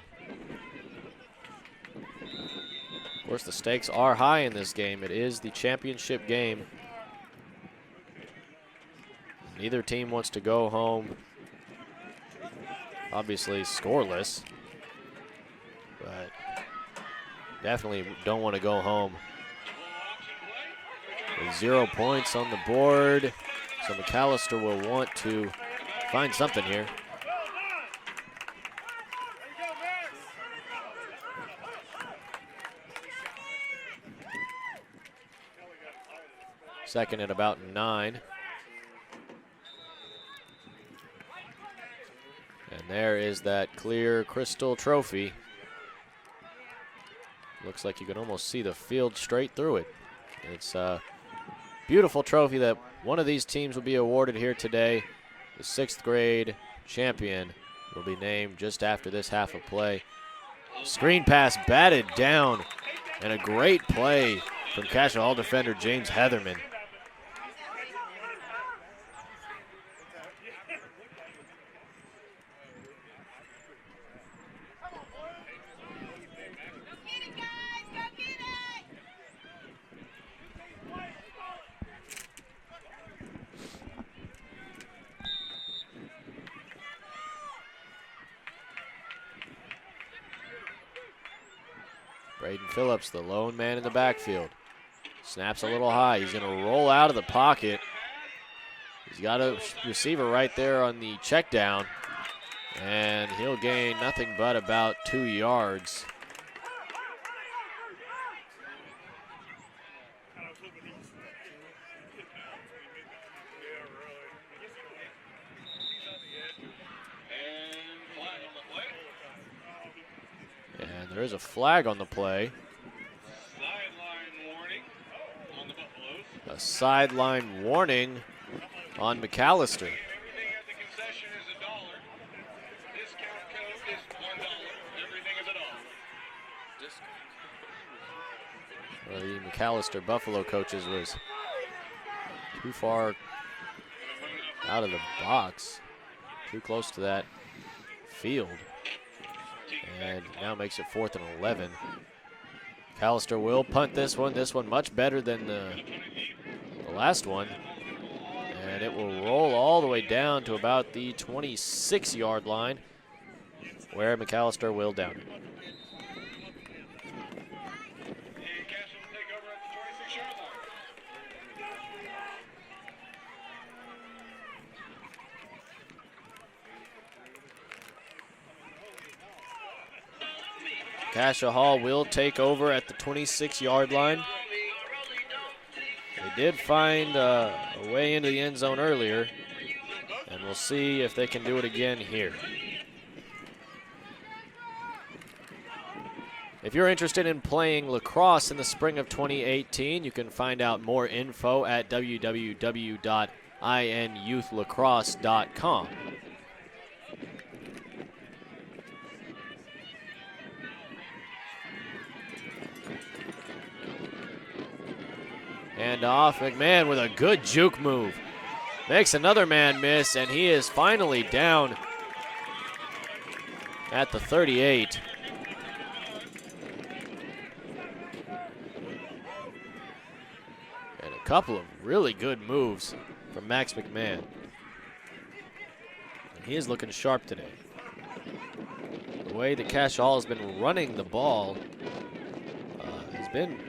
Of course, the stakes are high in this game. It is the championship game. Neither team wants to go home, obviously, scoreless, but definitely don't want to go home with 0 points on the board. So McAlester will want to find something here. Second at about 9. And there is that clear crystal trophy. Looks like you can almost see the field straight through it. It's a beautiful trophy that one of these teams will be awarded here today. The 6th grade champion will be named just after this half of play. Screen pass batted down, and a great play from Cascia Hall defender James Heatherman. Braden Phillips, the lone man in the backfield. Snaps a little high. He's going to roll out of the pocket. He's got a receiver right there on the check down, and he'll gain nothing but about 2 yards. And there is a flag on the play. Sideline warning on the Buffaloes. A sideline warning on McAlester. Everything at the concession is $1. Discount code is $1. Everything is $1. One of the McAlester Buffalo coaches was too far out of the box, too close to that field, and now makes it 4th and 11. McAlester will punt this one much better than the last one, and it will roll all the way down to about the 26-yard line, where McAlester will down it. Cascia will take over at the 26-yard line. Cascia Hall will take over at the 26-yard line. They did find a way into the end zone earlier, and we'll see if they can do it again here. If you're interested in playing lacrosse in the spring of 2018, you can find out more info at www.inyouth.lacrosse.com. And off, McMahon with a good juke move. Makes another man miss, and he is finally down at the 38. And a couple of really good moves from Max McMahon. And he is looking sharp today. The way that Cascia Hall has been running the ball has been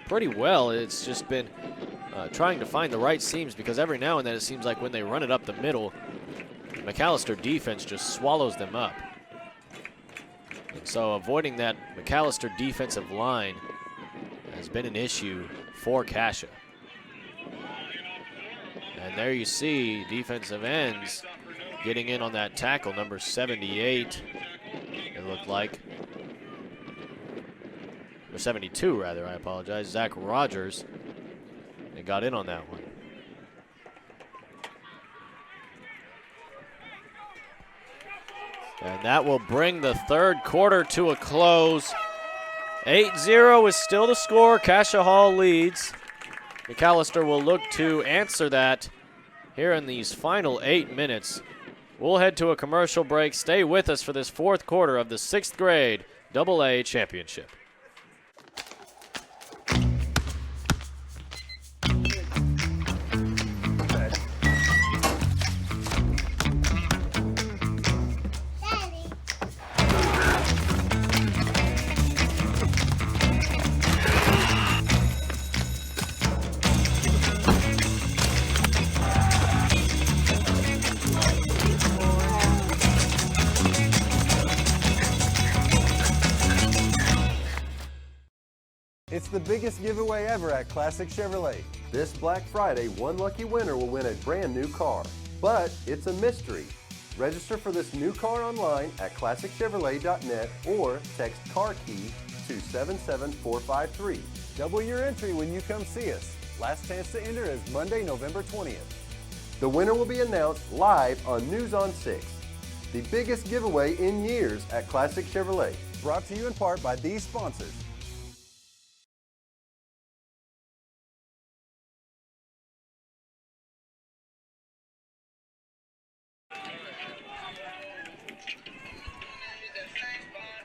pretty well. It's just been trying to find the right seams, because every now and then it seems like when they run it up the middle, the McAlester defense just swallows them up. And so avoiding that McAlester defensive line has been an issue for Cascia. And there you see defensive ends getting in on that tackle, number 78, it looked like. Or 72, rather, I apologize. Zach Rogers. They got in on that one. And that will bring the third quarter to a close. 8-0 is still the score. Cascia Hall leads. McAlester will look to answer that here in these final 8 minutes. We'll head to a commercial break. Stay with us for this fourth quarter of the 6th grade AA championship. It's the biggest giveaway ever at Classic Chevrolet. This Black Friday, one lucky winner will win a brand new car. But it's a mystery. Register for this new car online at ClassicChevrolet.net or text CAR KEY to 77453. Double your entry when you come see us. Last chance to enter is Monday, November 20th. The winner will be announced live on News on 6. The biggest giveaway in years at Classic Chevrolet. Brought to you in part by these sponsors.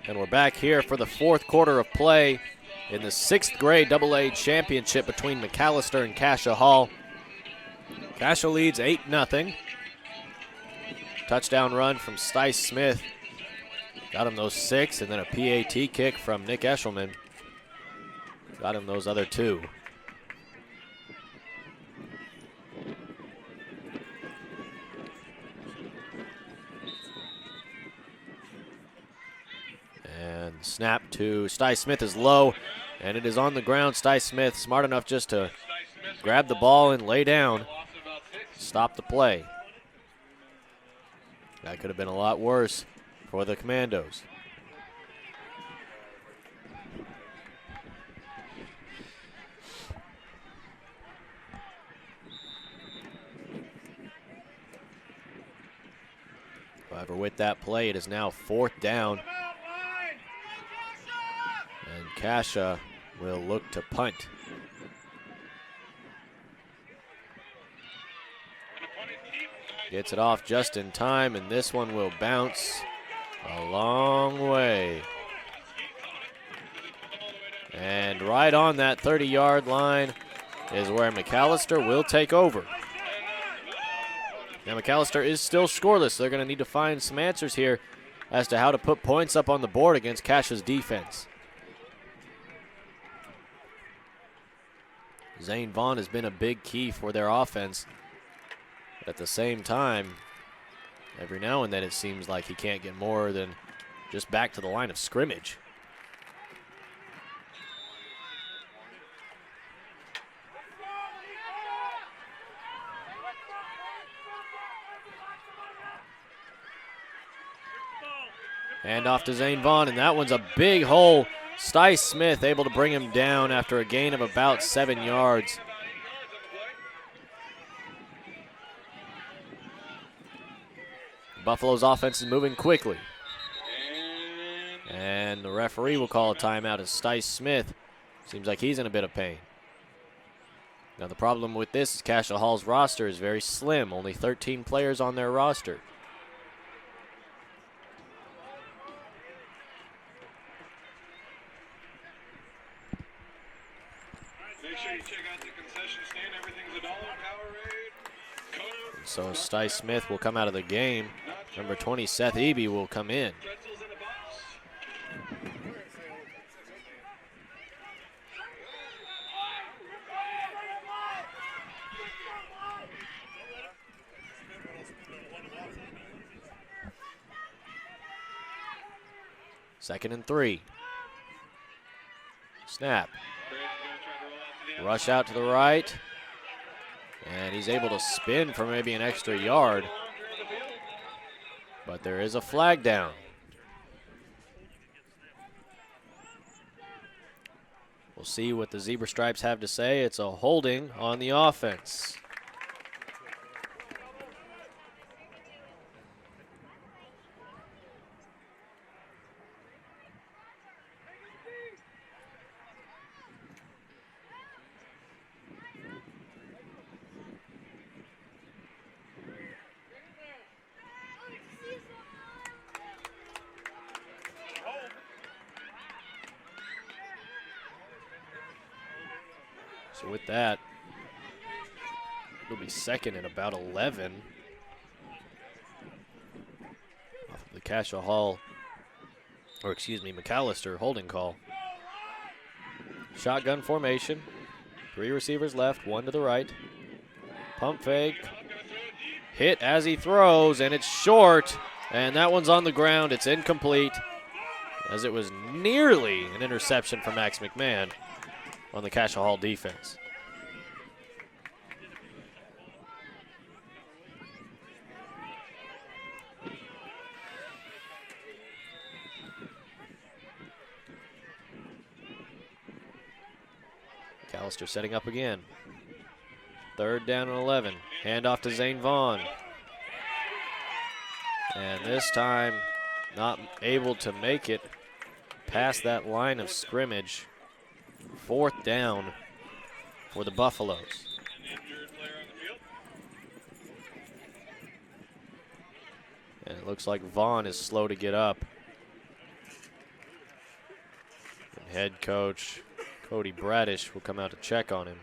And we're back here for the fourth quarter of play in the 6th grade AA championship between McAlester and Cascia Hall. Cascia leads 8-0. Touchdown run from Stice Smith. Got him those 6, and then a PAT kick from Nick Eshelman. Got him those other 2. And snap to Stice Smith is low, and it is on the ground. Stice Smith smart enough just to grab the ball and lay down, stop the play. That could have been a lot worse for the Commandos. However, with that play, it is now 4th down. And Cascia will look to punt. Gets it off just in time, and this one will bounce a long way. And right on that 30-yard line is where McAlester will take over. Now McAlester is still scoreless. They're going to need to find some answers here as to how to put points up on the board against Cascia's defense. Zane Vaughn has been a big key for their offense. But at the same time, every now and then it seems like he can't get more than just back to the line of scrimmage. And off to Zane Vaughn, and that one's a big hole. Stice Smith able to bring him down after a gain of about 7 yards. Buffalo's offense is moving quickly. And the referee will call a timeout as Stice Smith seems like he's in a bit of pain. Now the problem with this is Cascia Hall's roster is very slim, only 13 players on their roster. Make sure you check out the concession stand. Everything's $1 Powerade. Coke. So Stice Smith will come out of the game. Number 20, Seth Eby, will come in. Pretzels in a box. 2nd and 3. Snap. Rush out to the right. And he's able to spin for maybe an extra yard. But there is a flag down. We'll see what the Zebra Stripes have to say. It's a holding on the offense. So with that, it'll be 2nd and about 11. Off of the Cascia Hall, or excuse me, McAlester holding call. Shotgun formation. 3 receivers left, 1 to the right. Pump fake. Hit as he throws, and it's short. And that one's on the ground. It's incomplete, as it was nearly an interception for Max McMahon. on the Cascia Hall defense. McAlester setting up again. 3rd down and 11. Handoff to Zane Vaughn. And this time, not able to make it past that line of scrimmage. 4th down for the Buffaloes. And it looks like Vaughn is slow to get up. And head coach Cody Bradish will come out to check on him.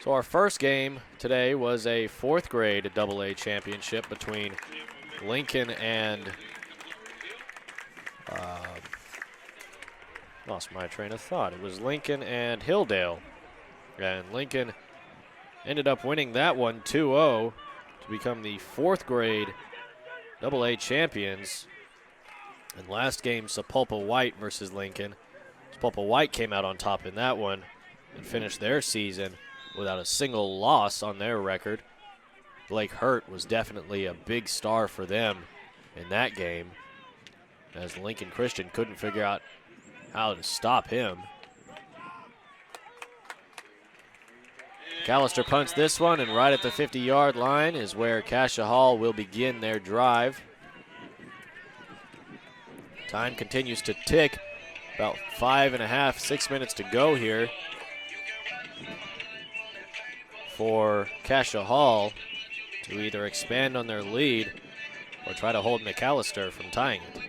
So our first game today was a 4th grade AA championship between Lincoln and lost my train of thought. It was Lincoln and Hilldale. And Lincoln ended up winning that one 2-0 to become the 4th grade AA champions. And last game, Sapulpa White versus Lincoln. Sapulpa White came out on top in that one and finished their season without a single loss on their record. Blake Hurt was definitely a big star for them in that game, as Lincoln Christian couldn't figure out how to stop him. McAlester punts this one, and right at the 50-yard line is where Cascia Hall will begin their drive. Time continues to tick. About 5.5, 6 minutes to go here for Cascia Hall to either expand on their lead or try to hold McAlester from tying it.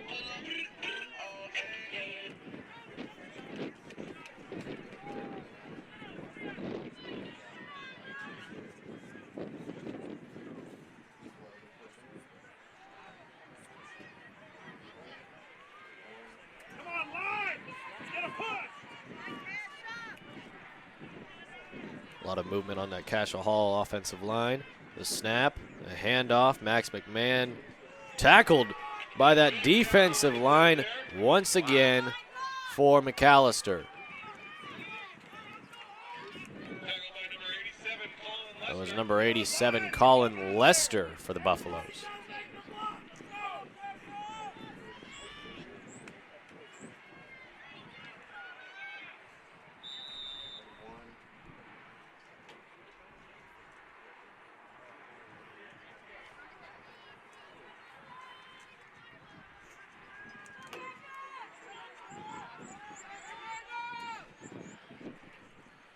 A lot of movement on that Cascia Hall offensive line. The snap, a handoff. Max McMahon tackled by that defensive line once again for McAlester. That was number 87, Colin Lester, for the Buffaloes.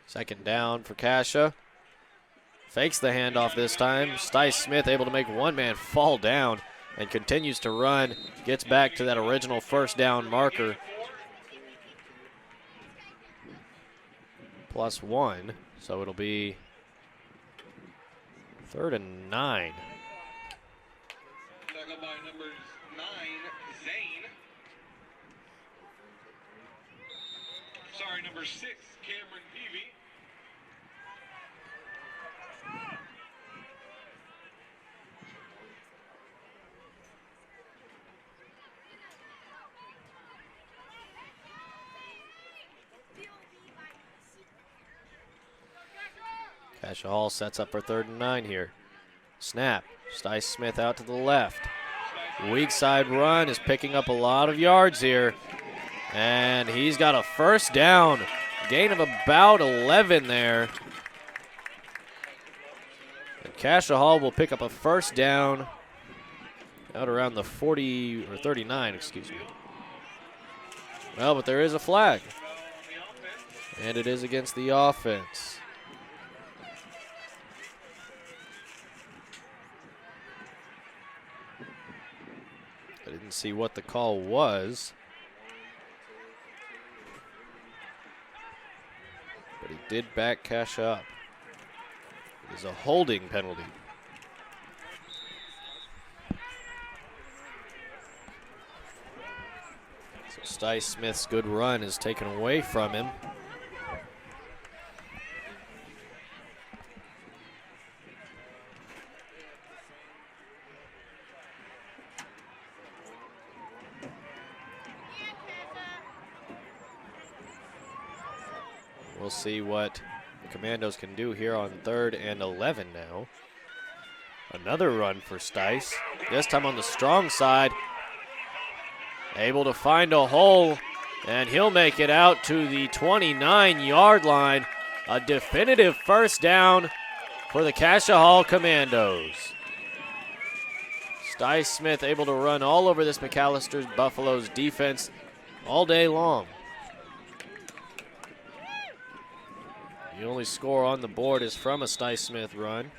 Second down for Cascia. Fakes the handoff this time. Stice Smith able to make one man fall down and continues to run. Gets back to that original 1st down marker. +1, so it'll be 3rd and 9. Tackled by number 9, Zane. Sorry, number 6, Cameron Peavy. Cascia Hall sets up for 3rd and 9 here. Snap. Stice Smith out to the left. Weak side run is picking up a lot of yards here. And he's got a 1st down. Gain of about 11 there. And Cascia Hall will pick up a 1st down out around the 40 or 39, excuse me. Well, but there is a flag. And it is against the offense. I didn't see what the call was. But he did back Cascia up. It is a holding penalty. Stice Smith's good run is taken away from him. We'll see what the Commandos can do here on 3rd and 11 now. Another run for Stice, this time on the strong side. Able to find a hole, and he'll make it out to the 29-yard line. A definitive first down for the Cascia Hall Commandos. Stice Smith able to run all over this McAlester Buffaloes defense all day long. The only score on the board is from a Stice Smith run.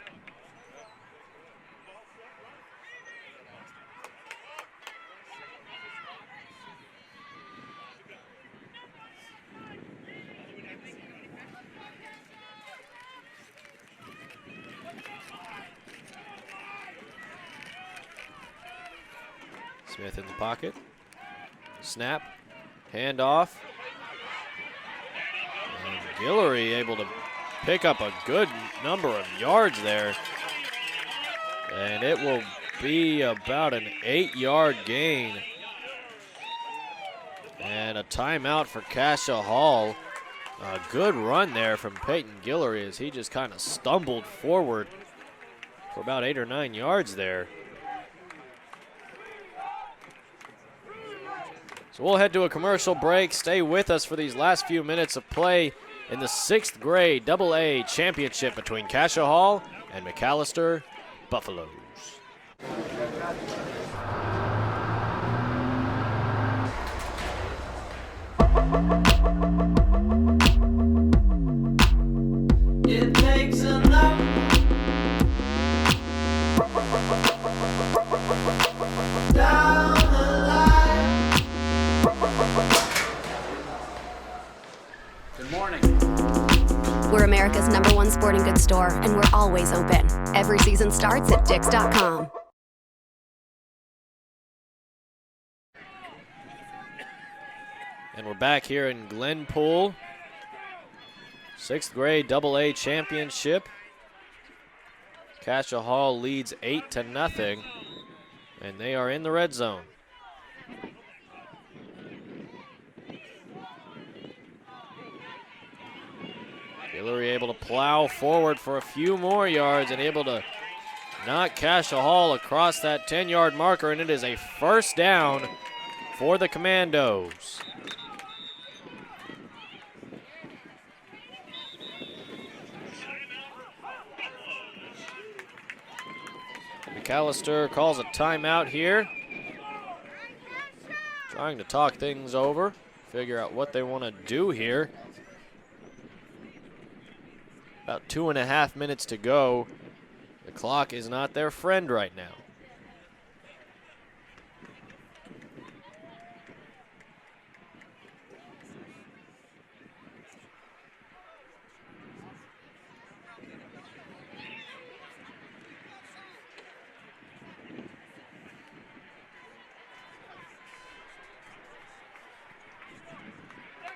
Smith in the pocket. Snap. Handoff. And Guillory able to pick up a good number of yards there. And it will be about an 8-yard gain. And a timeout for Cascia Hall. A good run there from Peyton Guillory as he just kind of stumbled forward for about 8 or 9 yards there. So we'll head to a commercial break. Stay with us for these last few minutes of play in the 6th grade AA championship between Cascia Hall and McAlester Buffaloes. It takes enough. Down the line. Good morning. We're America's #1 sporting goods store, and we're always open. Every season starts at Dix.com. And we're back here in Glenpool. 6th grade AA championship. Cascia Hall leads 8-0, and they are in the red zone. Guillory able to plow forward for a few more yards and able to knock Cascia Hall across that 10-yard marker, and it is a first down for the Commandos. McAlester calls a timeout here. Trying to talk things over, figure out what they want to do here. About 2.5 minutes to go. The clock is not their friend right now.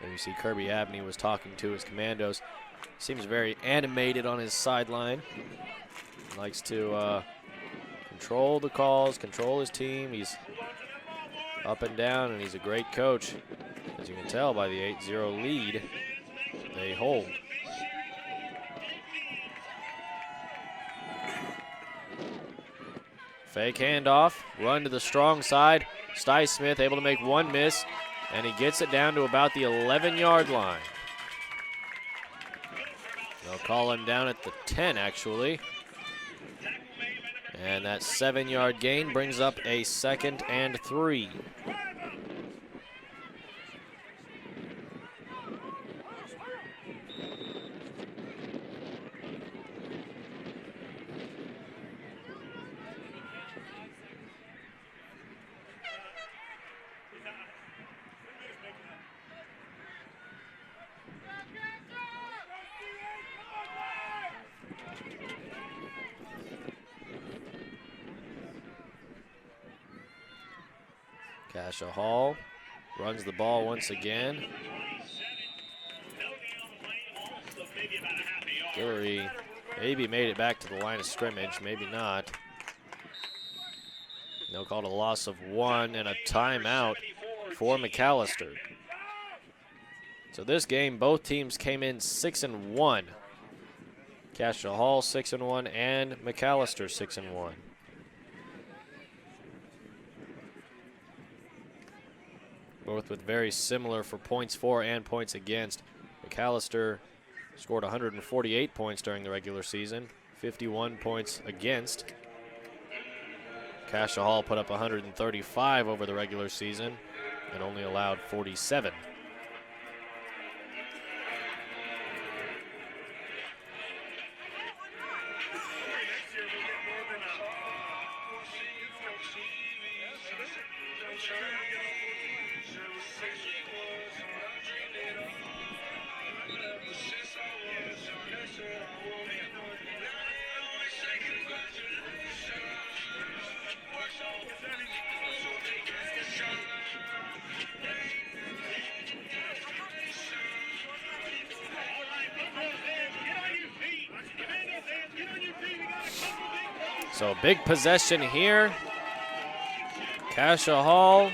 And you see Kirby Abney was talking to his Commandos. Seems very animated on his sideline. Likes to control the calls, control his team. He's up and down, and he's a great coach. As you can tell by the 8-0 lead they hold. Fake handoff, run to the strong side. Stice Smith able to make one miss, and he gets it down to about the 11-yard line. They'll call him down at the 10, actually. And that 7-yard gain brings up a 2nd and 3. Cascia Hall runs the ball once again. Guillory maybe made it back to the line of scrimmage, maybe not. They'll call it a loss of 1 and a timeout for McAlester. So this game, both teams came in 6-1. Cascia Hall 6-1 and McAlester 6-1. Both with very similar for points for and points against. McAlester scored 148 points during the regular season, 51 points against. Cascia Hall put up 135 over the regular season and only allowed 47. So big possession here. Cascia Hall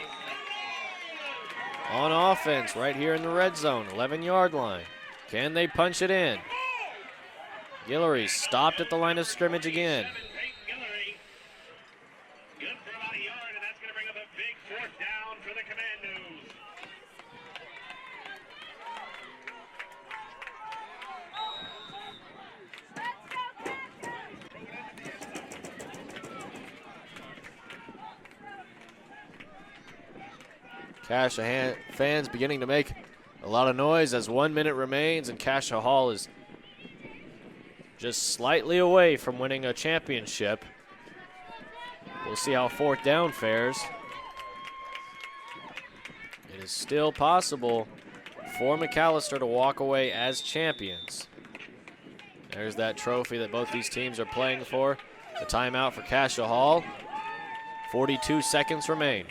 on offense right here in the red zone, 11-yard line. Can they punch it in? Guillory stopped at the line of scrimmage again. Good for about a yard, and that's going to bring up a big 4th down for the Commandos. Cascia fans beginning to make a lot of noise as 1 minute remains, and Cascia Hall is just slightly away from winning a championship. We'll see how 4th down fares. It is still possible for McAlester to walk away as champions. There's that trophy that both these teams are playing for. The timeout for Cascia Hall. 42 seconds remain.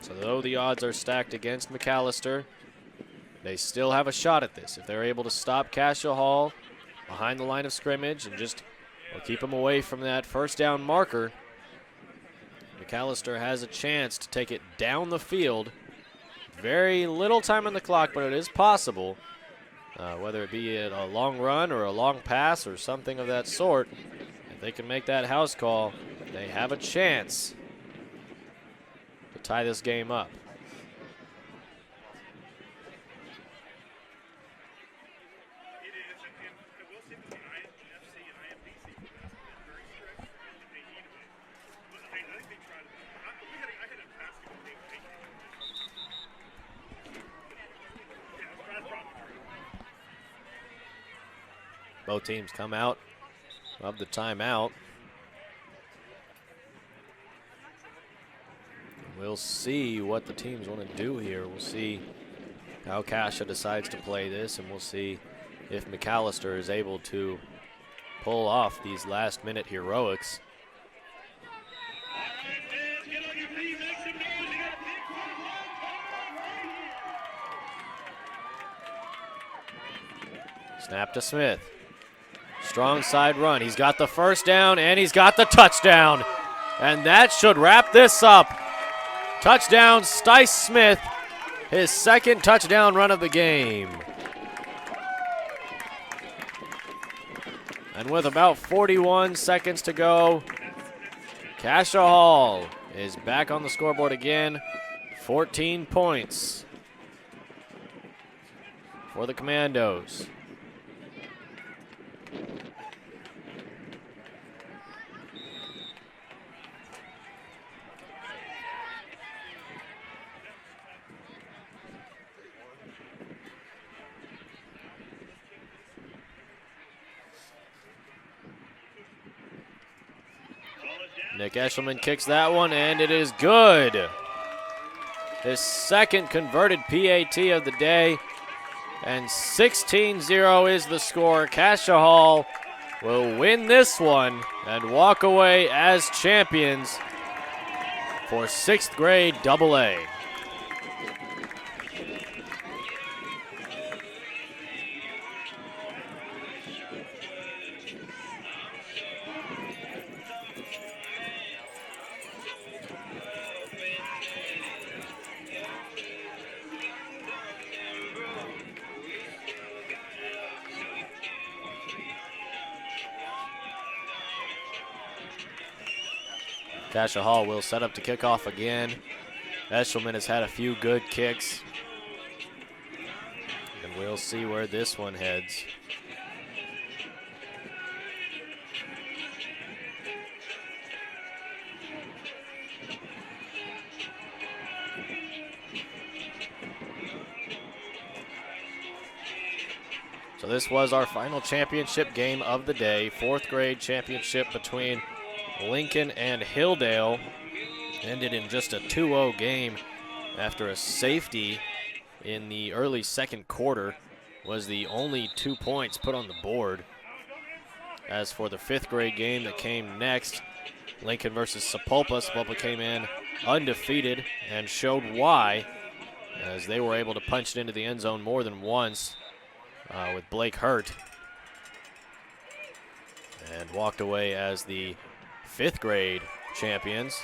So though the odds are stacked against McAlester, they still have a shot at this. If they're able to stop Cascia Hall behind the line of scrimmage and just keep them away from that 1st down marker, McAlester has a chance to take it down the field. Very little time on the clock, but it is possible. Whether it be a long run or a long pass or something of that sort, if they can make that house call, they have a chance to tie this game up. It is, and we'll see with the INFC and INFC. Very strict. They need it. But I think they tried it. I had a basketball game. Yeah, that's probably. Both teams come out of the timeout. We'll see what the teams want to do here. We'll see how Cascia decides to play this, and we'll see if McAlester is able to pull off these last-minute heroics. Get on your feet, make some noise. You got a big one right here. Snap to Smith. Strong side run. He's got the 1st down, and he's got the touchdown. And that should wrap this up. Touchdown, Stice Smith, his 2nd touchdown run of the game. And with about 41 seconds to go, Cascia Hall is back on the scoreboard again. 14 points for the Commandos. Nick Eshelman kicks that one, and it is good. His 2nd converted PAT of the day, and 16-0 is the score. Cascia Hall will win this one and walk away as champions for 6th grade AA. Cascia Hall will set up to kick off again. Eshelman has had a few good kicks. And we'll see where this one heads. So this was our final championship game of the day. 4th grade championship between Lincoln and Hilldale. Ended in just a 2-0 game after a safety in the early second quarter was the only 2 points put on the board. As for the 5th grade game that came next, Lincoln versus Sapulpa. Sapulpa came in undefeated and showed why, as they were able to punch it into the end zone more than once with Blake Hurt, and walked away as the 5th grade champions.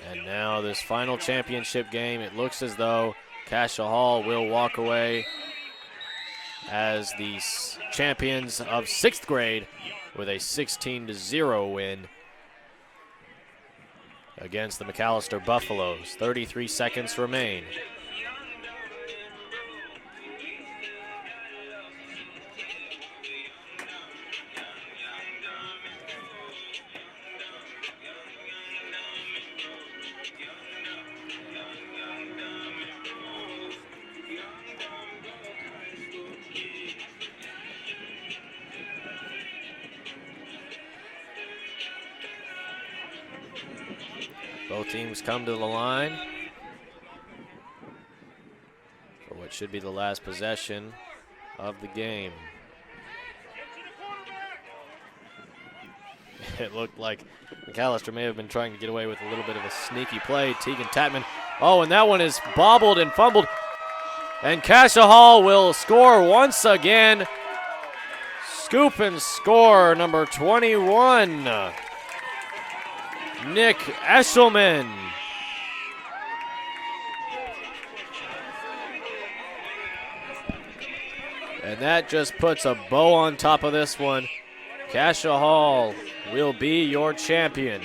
And now this final championship game, it looks as though Cascia Hall will walk away as the champions of 6th grade with a 16-0 win against the McAlester Buffaloes. 33 seconds remain. Both teams come to the line for what should be the last possession of the game. It looked like McAlester may have been trying to get away with a little bit of a sneaky play. Tegan Tatman. Oh, and that one is bobbled and fumbled. And Cascia Hall will score once again. Scoop and score, number 21. Nick Eshelman. And that just puts a bow on top of this one. Cascia Hall will be your champion.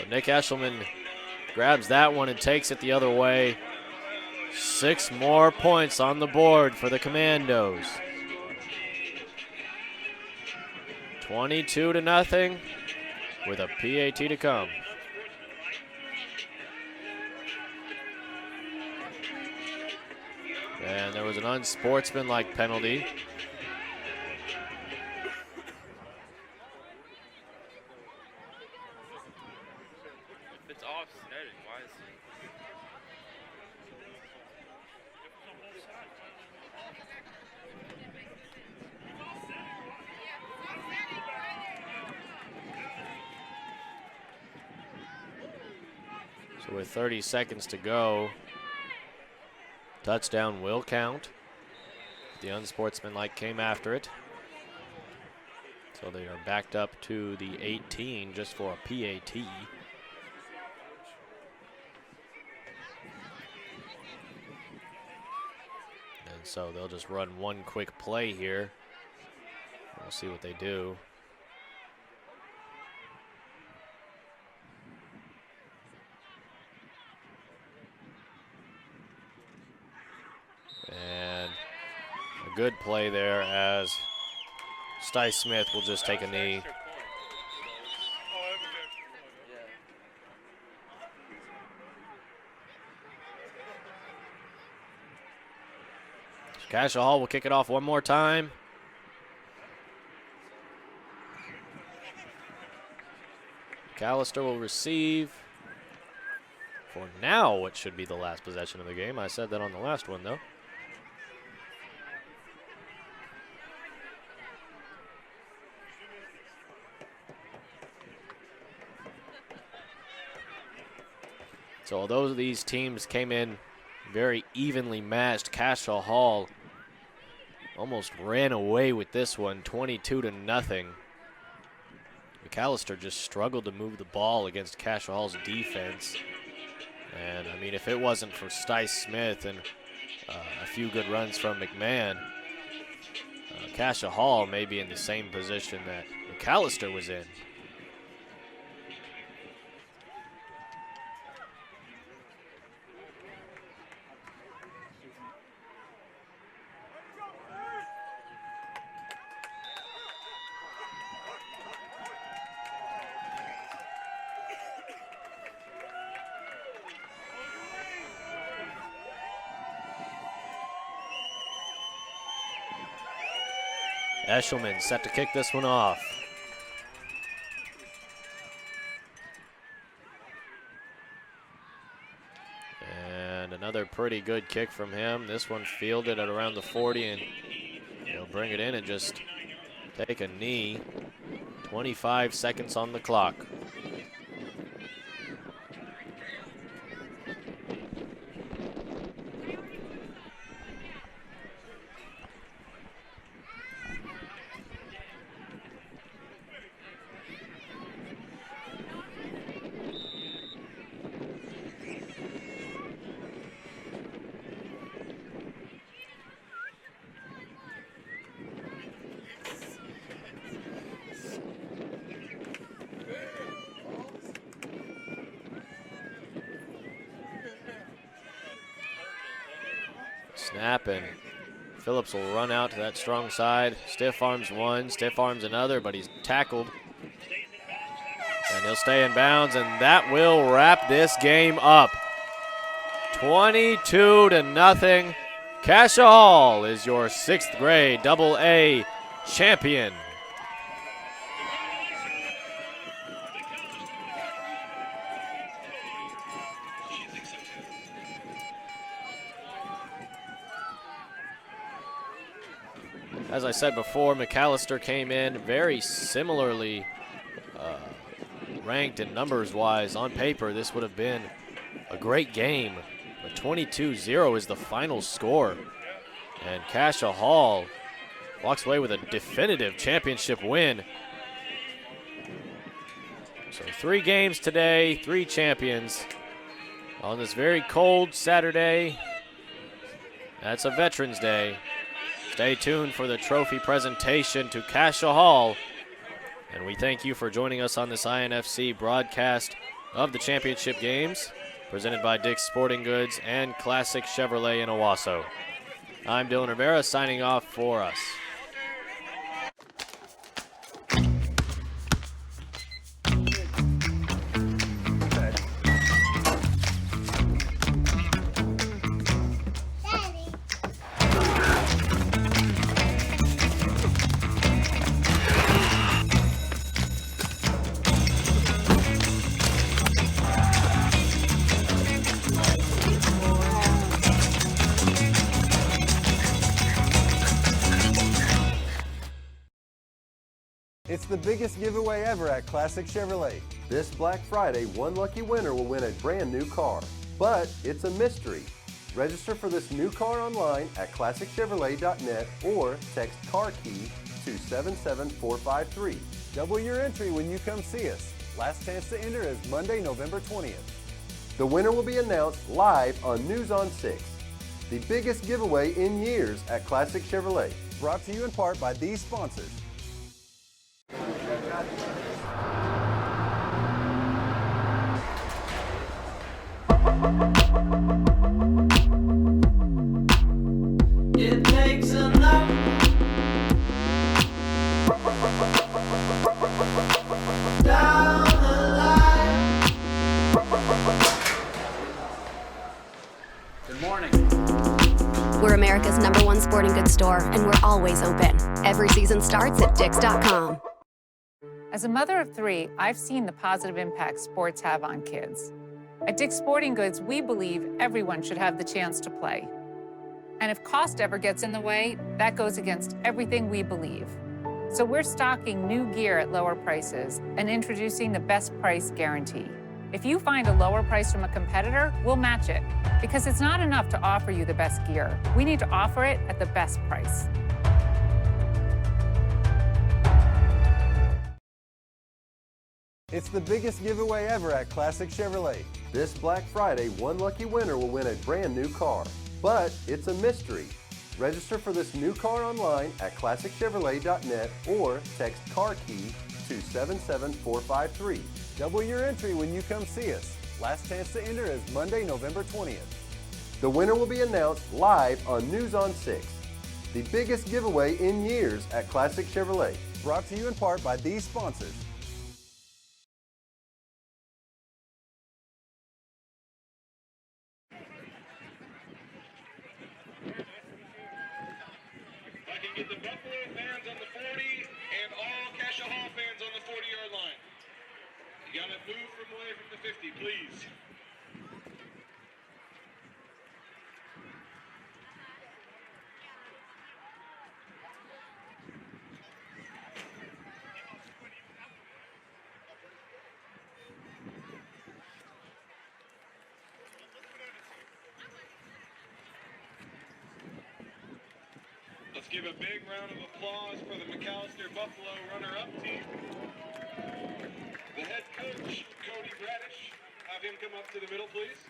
Nick Eshelman grabs that one and takes it the other way. 6 more points on the board for the Commandos. 22-0 with a PAT to come. And there was an unsportsmanlike penalty. So with 30 seconds to go, touchdown will count. The unsportsmanlike came after it. So they are backed up to the 18 just for a PAT. And so they'll just run one quick play here. We'll see what they do. And a good play there as Sty Smith will just take a knee. Cascia Hall will kick it off one more time. McAlester will receive for now what should be the last possession of the game. I said that on the last one, though. So although these teams came in very evenly matched, Cascia Hall almost ran away with this one, 22-0. McAlester just struggled to move the ball against Cascia Hall's defense. And, I mean, if it wasn't for Stice Smith and a few good runs from McMahon, Cascia Hall may be in the same position that McAlester was in. Eshelman set to kick this one off. And another pretty good kick from him. This one fielded at around the 40, and he'll bring it in and just take a knee. 25 seconds on the clock. Snap, and Phillips will run out to that strong side. Stiff arms one, stiff arms another, but he's tackled. And he'll stay in bounds, and that will wrap this game up. 22-0. Cascia Hall is your 6th grade AA champion. As I said before, McAlester came in very similarly ranked in numbers-wise. On paper, this would have been a great game, but 22-0 is the final score. And Cascia Hall walks away with a definitive championship win. So 3 games today, 3 champions on this very cold Saturday. That's a Veterans Day. Stay tuned for the trophy presentation to Cascia Hall. And we thank you for joining us on this INFC broadcast of the championship games, presented by Dick's Sporting Goods and Classic Chevrolet in Owasso. I'm Dylan Rivera signing off for us. It's the biggest giveaway ever at Classic Chevrolet. This Black Friday, one lucky winner will win a brand new car. But it's a mystery. Register for this new car online at ClassicChevrolet.net or text CAR KEY to 77453. Double your entry when you come see us. Last chance to enter is Monday, November 20th. The winner will be announced live on News on 6. The biggest giveaway in years at Classic Chevrolet. Brought to you in part by these sponsors. It takes a lot. Down the line. Good morning. We're America's America's #1 sporting goods store, and we're always open. Every season starts at Dix.com. As a mother of 3, I've seen the positive impact sports have on kids. At Dick's Sporting Goods, we believe everyone should have the chance to play. And if cost ever gets in the way, that goes against everything we believe. So we're stocking new gear at lower prices and introducing the best price guarantee. If you find a lower price from a competitor, we'll match it. Because it's not enough to offer you the best gear. We need to offer it at the best price. It's the biggest giveaway ever at Classic Chevrolet. This Black Friday, one lucky winner will win a brand new car. But it's a mystery. Register for this new car online at ClassicChevrolet.net or text CAR KEY to 77453. Double your entry when you come see us. Last chance to enter is Monday, November 20th. The winner will be announced live on News on 6. The biggest giveaway in years at Classic Chevrolet. Brought to you in part by these sponsors. If I can get the Buffalo fans on the 40 and all Cascia Hall fans on the 40-yard line. You gotta move away from the 50, please. Let's give a big round of applause for the McAlester Buffalo runner-up team. The head coach, Cody Bradish. Have him come up to the middle, please.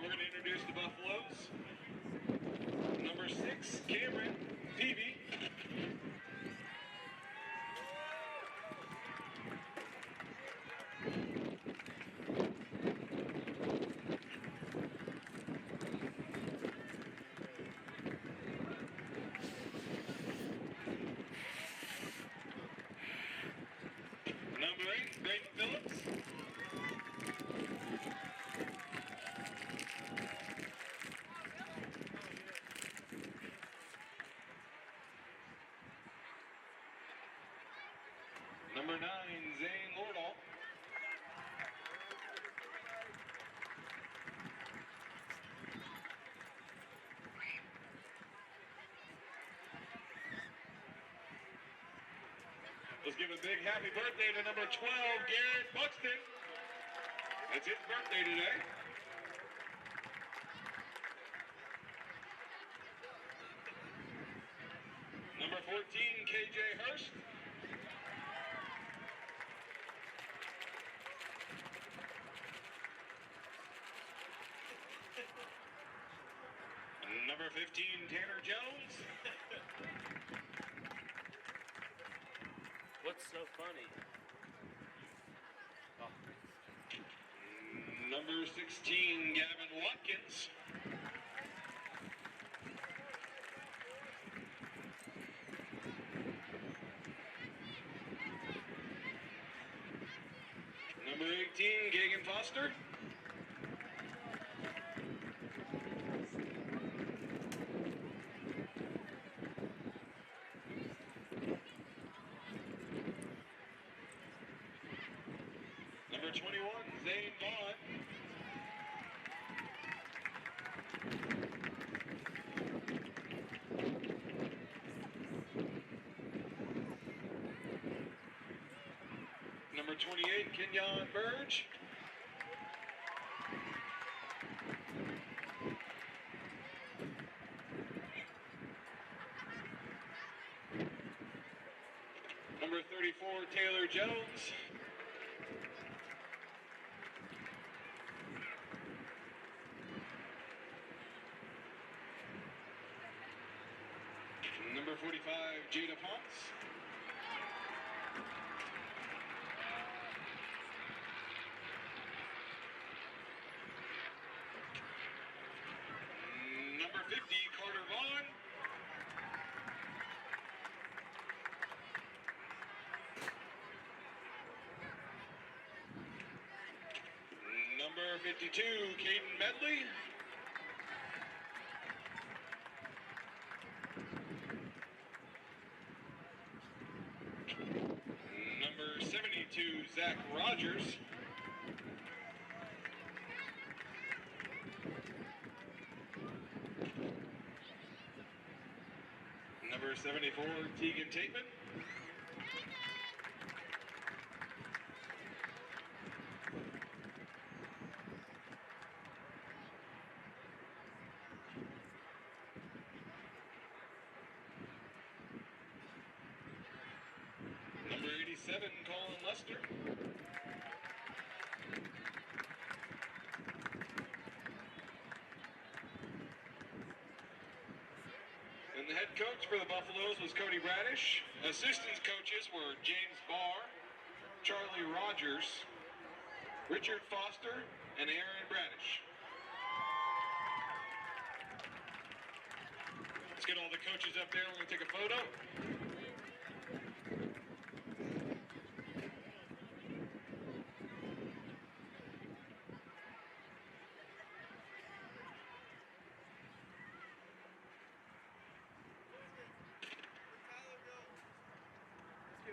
We're going to introduce the Buffaloes. Number 6, Cameron Peavy. Number 8, Brayden Phillips. Number 9, Zane Lordall. Let's give a big happy birthday to number 12, Garrett Buxton. It's his birthday today. Number 14, KJ Hurst. Number 15, Tanner Jones. What's so funny? Number 16, Gavin Watkins. Number 18, Gagan Foster. Number 21, Zane Vaughn. Number 28, Kenyon Burge. Number 34, Taylor Jones. Number 45, Jada Ponce. Number 50, Carter Vaughn. Number 52, Caden Medley. Number 72, Zach Rogers. Number 74, Tegan Tateman. Number 87, Colin Lester. And the head coach for the Buffaloes was Cody Bradish. Assistant coaches were James Barr, Charlie Rogers, Richard Foster, and Aaron Bradish. Let's get all the coaches up there. We're going to take a photo.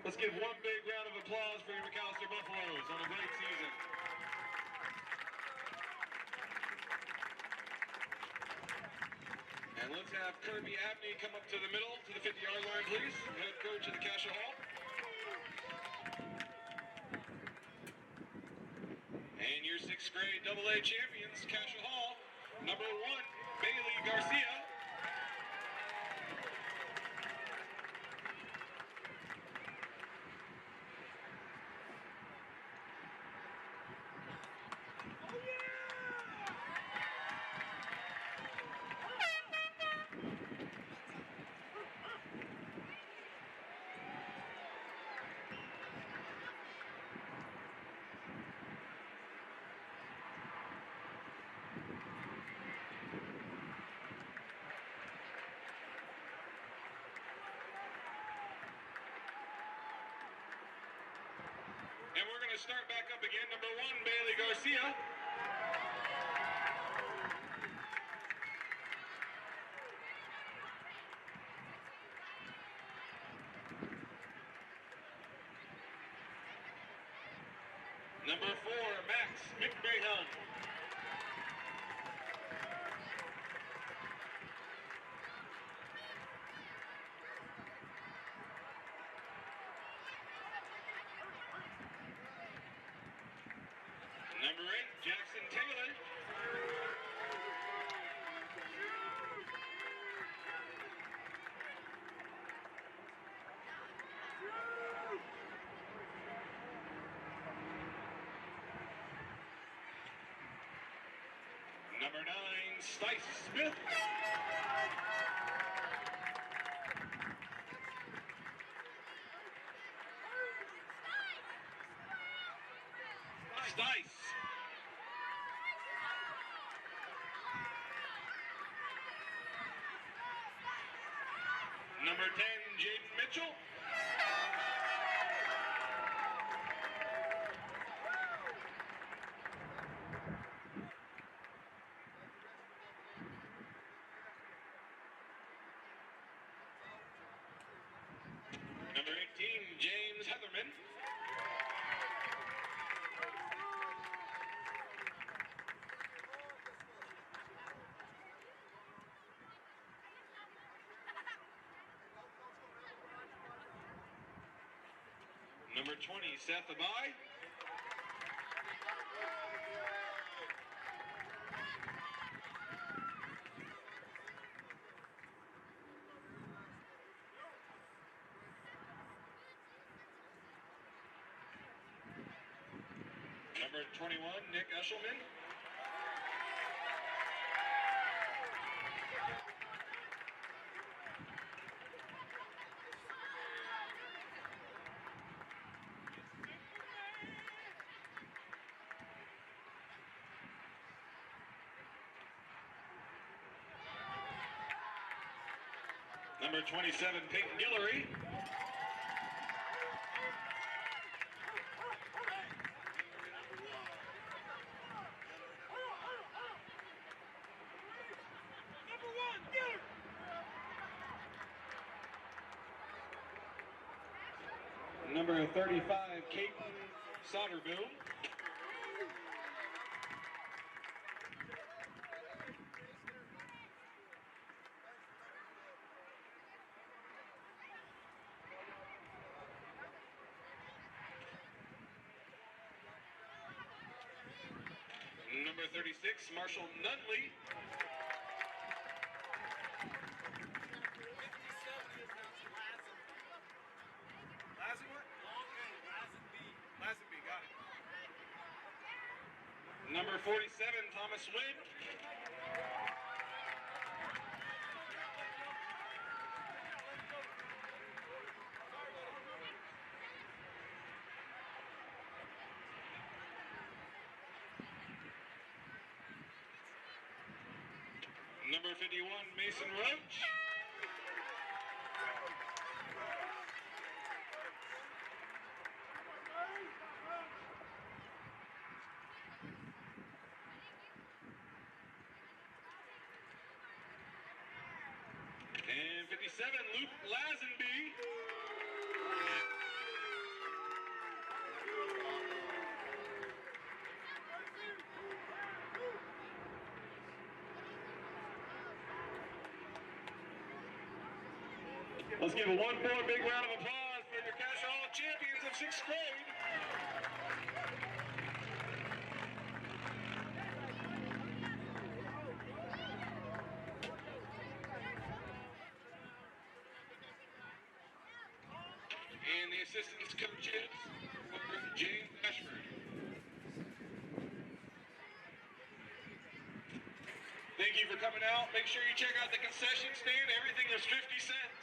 Let's give one big round of applause for your McAlester Buffaloes on a great season. And let's have Kirby Abney come up to the middle, to the 50-yard line, please. Head coach of the Cascia Hall. And your 6th grade AA champions, Cascia Hall. Number 1, Bailey Garcia. And we're going to start back up again. Number 1, Bailey Garcia. Number 4, Max McMahon. Number 8, Jackson Taylor. Number 9, Stice Smith. Stice. Number 10, Jaden Mitchell. Number 18, James Heatherman. Number 20, Seth Abai. Number 21, Nick Eshelman. Number 27, Peyton Guillory. Number 35, Caitlin Soderboom. Number 36, Marshall Nunley. Lazenby, got it. Number 47, Thomas Wynn. Number 51, Mason Roach. And 57, Luke Lazenby. Let's give one more big round of applause for your Cascia Hall champions of 6th grade. And the assistants coaches, James Ashford. Thank you for coming out. Make sure you check out the concession stand. Everything is 50 cents.